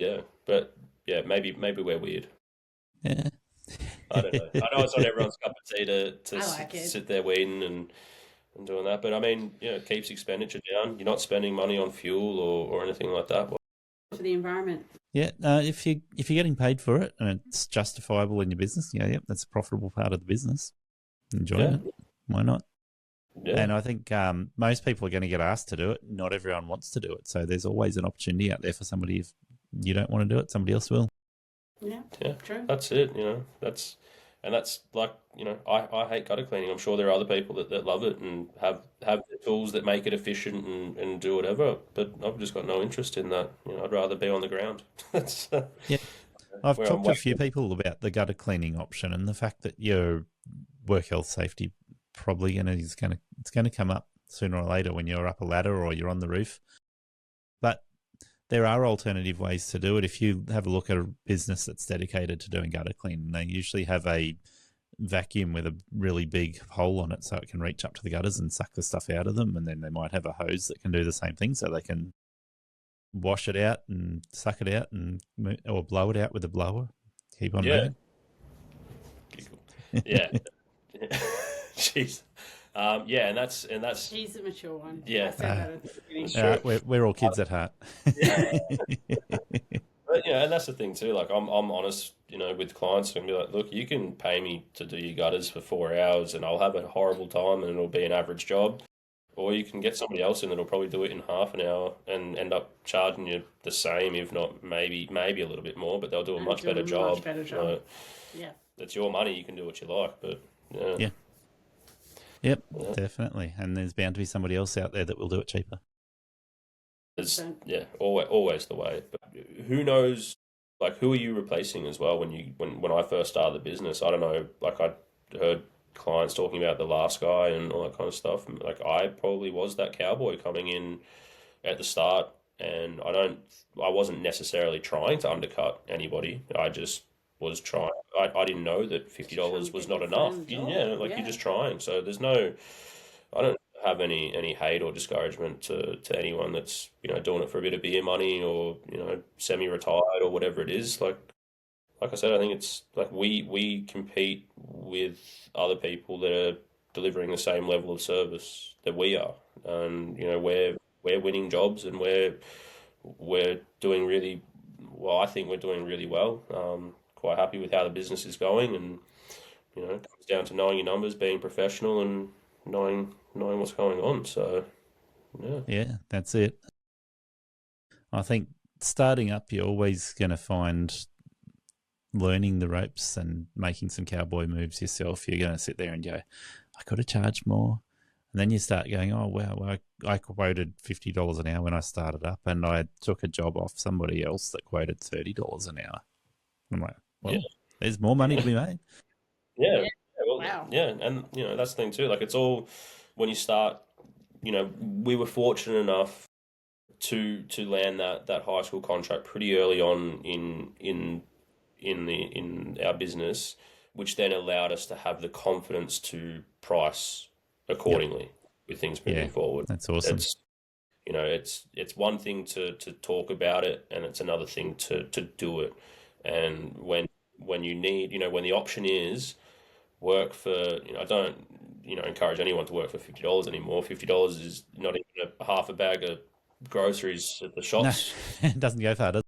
but maybe we're weird. Yeah. I don't know. I know it's not everyone's cup of tea to like it. sit there weeding and doing that, but I mean, it keeps expenditure down. You're not spending money on fuel or anything like that. For the environment. Yeah, if you're getting paid for it and it's justifiable in your business, that's a profitable part of the business. Enjoy it. Why not? Yeah. And I think most people are going to get asked to do it. Not everyone wants to do it, so there's always an opportunity out there for somebody. If you don't want to do it, somebody else will. Yeah, true. That's it. That's like, I hate gutter cleaning. I'm sure there are other people that love it and have the tools that make it efficient and do whatever. But I've just got no interest in that. I'd rather be on the ground. That's yeah. I've talked to a few people about the gutter cleaning option and the fact that your work health safety probably it's going to come up sooner or later when you're up a ladder or you're on the roof. But there are alternative ways to do it. If you have a look at a business that's dedicated to doing gutter cleaning, they usually have a vacuum with a really big hole on it so it can reach up to the gutters and suck the stuff out of them. And then they might have a hose that can do the same thing so they can wash it out and suck it out or blow it out with a blower. Keep on moving. Yeah. Jeez. And that's She's the mature one. Yeah. I said that at the beginning. We're all kids at heart. But and that's the thing too. Like I'm honest, with clients and be like, look, you can pay me to do your gutters for 4 hours and I'll have a horrible time and it'll be an average job. Or you can get somebody else in that'll probably do it in half an hour and end up charging you the same, if not maybe a little bit more, but they'll do a much better job. Much better job. Yeah. It's your money, you can do what you like, but yeah. Yep, definitely. And there's bound to be somebody else out there that will do it cheaper. It's, always the way. But who knows, like, who are you replacing as well when I first started the business? I don't know, like, I heard clients talking about the last guy and all that kind of stuff. Like, I probably was that cowboy coming in at the start, and I wasn't necessarily trying to undercut anybody. I just was trying. I didn't know that $50 was not enough. You're just trying. So there's no, I don't have any hate or discouragement to anyone that's doing it for a bit of beer money or semi-retired or whatever it is. Like I said, I think it's like we compete with other people that are delivering the same level of service that we are, and we're winning jobs and we're doing really well. I think we're doing really well. Quite happy with how the business is going, and it comes down to knowing your numbers, being professional, and knowing what's going on. So yeah, that's it. I think starting up, you're always going to find learning the ropes and making some cowboy moves yourself. You're going to sit there and go, I could have charged more. And then you start going, oh, wow, I quoted $50 an hour when I started up, and I took a job off somebody else that quoted $30 an hour. I'm like, well, there's more money to be made. Yeah. Wow. Yeah, and that's the thing too. Like, it's all when you start. We were fortunate enough to land that high school contract pretty early on in our business, which then allowed us to have the confidence to price accordingly with things moving forward. That's awesome. It's one thing to talk about it, and it's another thing to do it. And when you need, when the option is work for, I don't, encourage anyone to work for $50 anymore. $50 is not even half a bag of groceries at the shops. No, it doesn't go far, does it?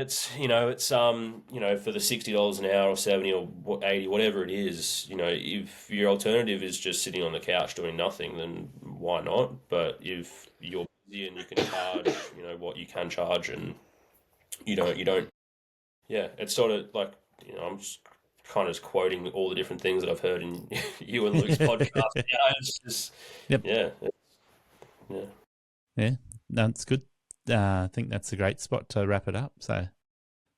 It's for the $60 an hour or 70 or 80, whatever it is, if your alternative is just sitting on the couch doing nothing, then why not? But if you're busy and you can charge, what you can charge, and you don't. Yeah, it's sort of like, I'm just kind of quoting all the different things that I've heard in you and Luke's podcast. It's just, Yeah, no, it's good. I think that's a great spot to wrap it up. So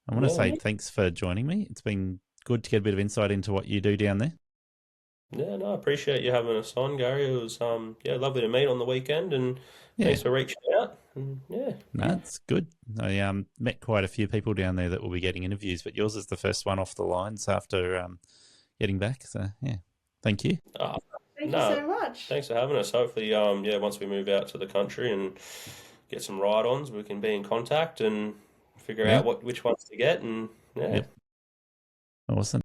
I want to say thanks for joining me. It's been good to get a bit of insight into what you do down there. Yeah, no, I appreciate you having us on, Gary. It was lovely to meet on the weekend, and thanks for reaching out. And No, it's good. I met quite a few people down there that will be getting interviews, but yours is the first one off the lines after getting back. So yeah, thank you. Thank you so much. Thanks for having us. Hopefully, once we move out to the country and get some ride-ons, we can be in contact and figure out which ones to get. And Awesome.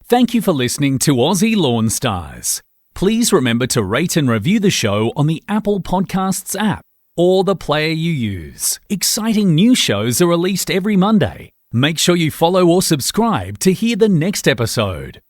Thank you for listening to Aussie Lawn Stars. Please remember to rate and review the show on the Apple Podcasts app or the player you use. Exciting new shows are released every Monday. Make sure you follow or subscribe to hear the next episode.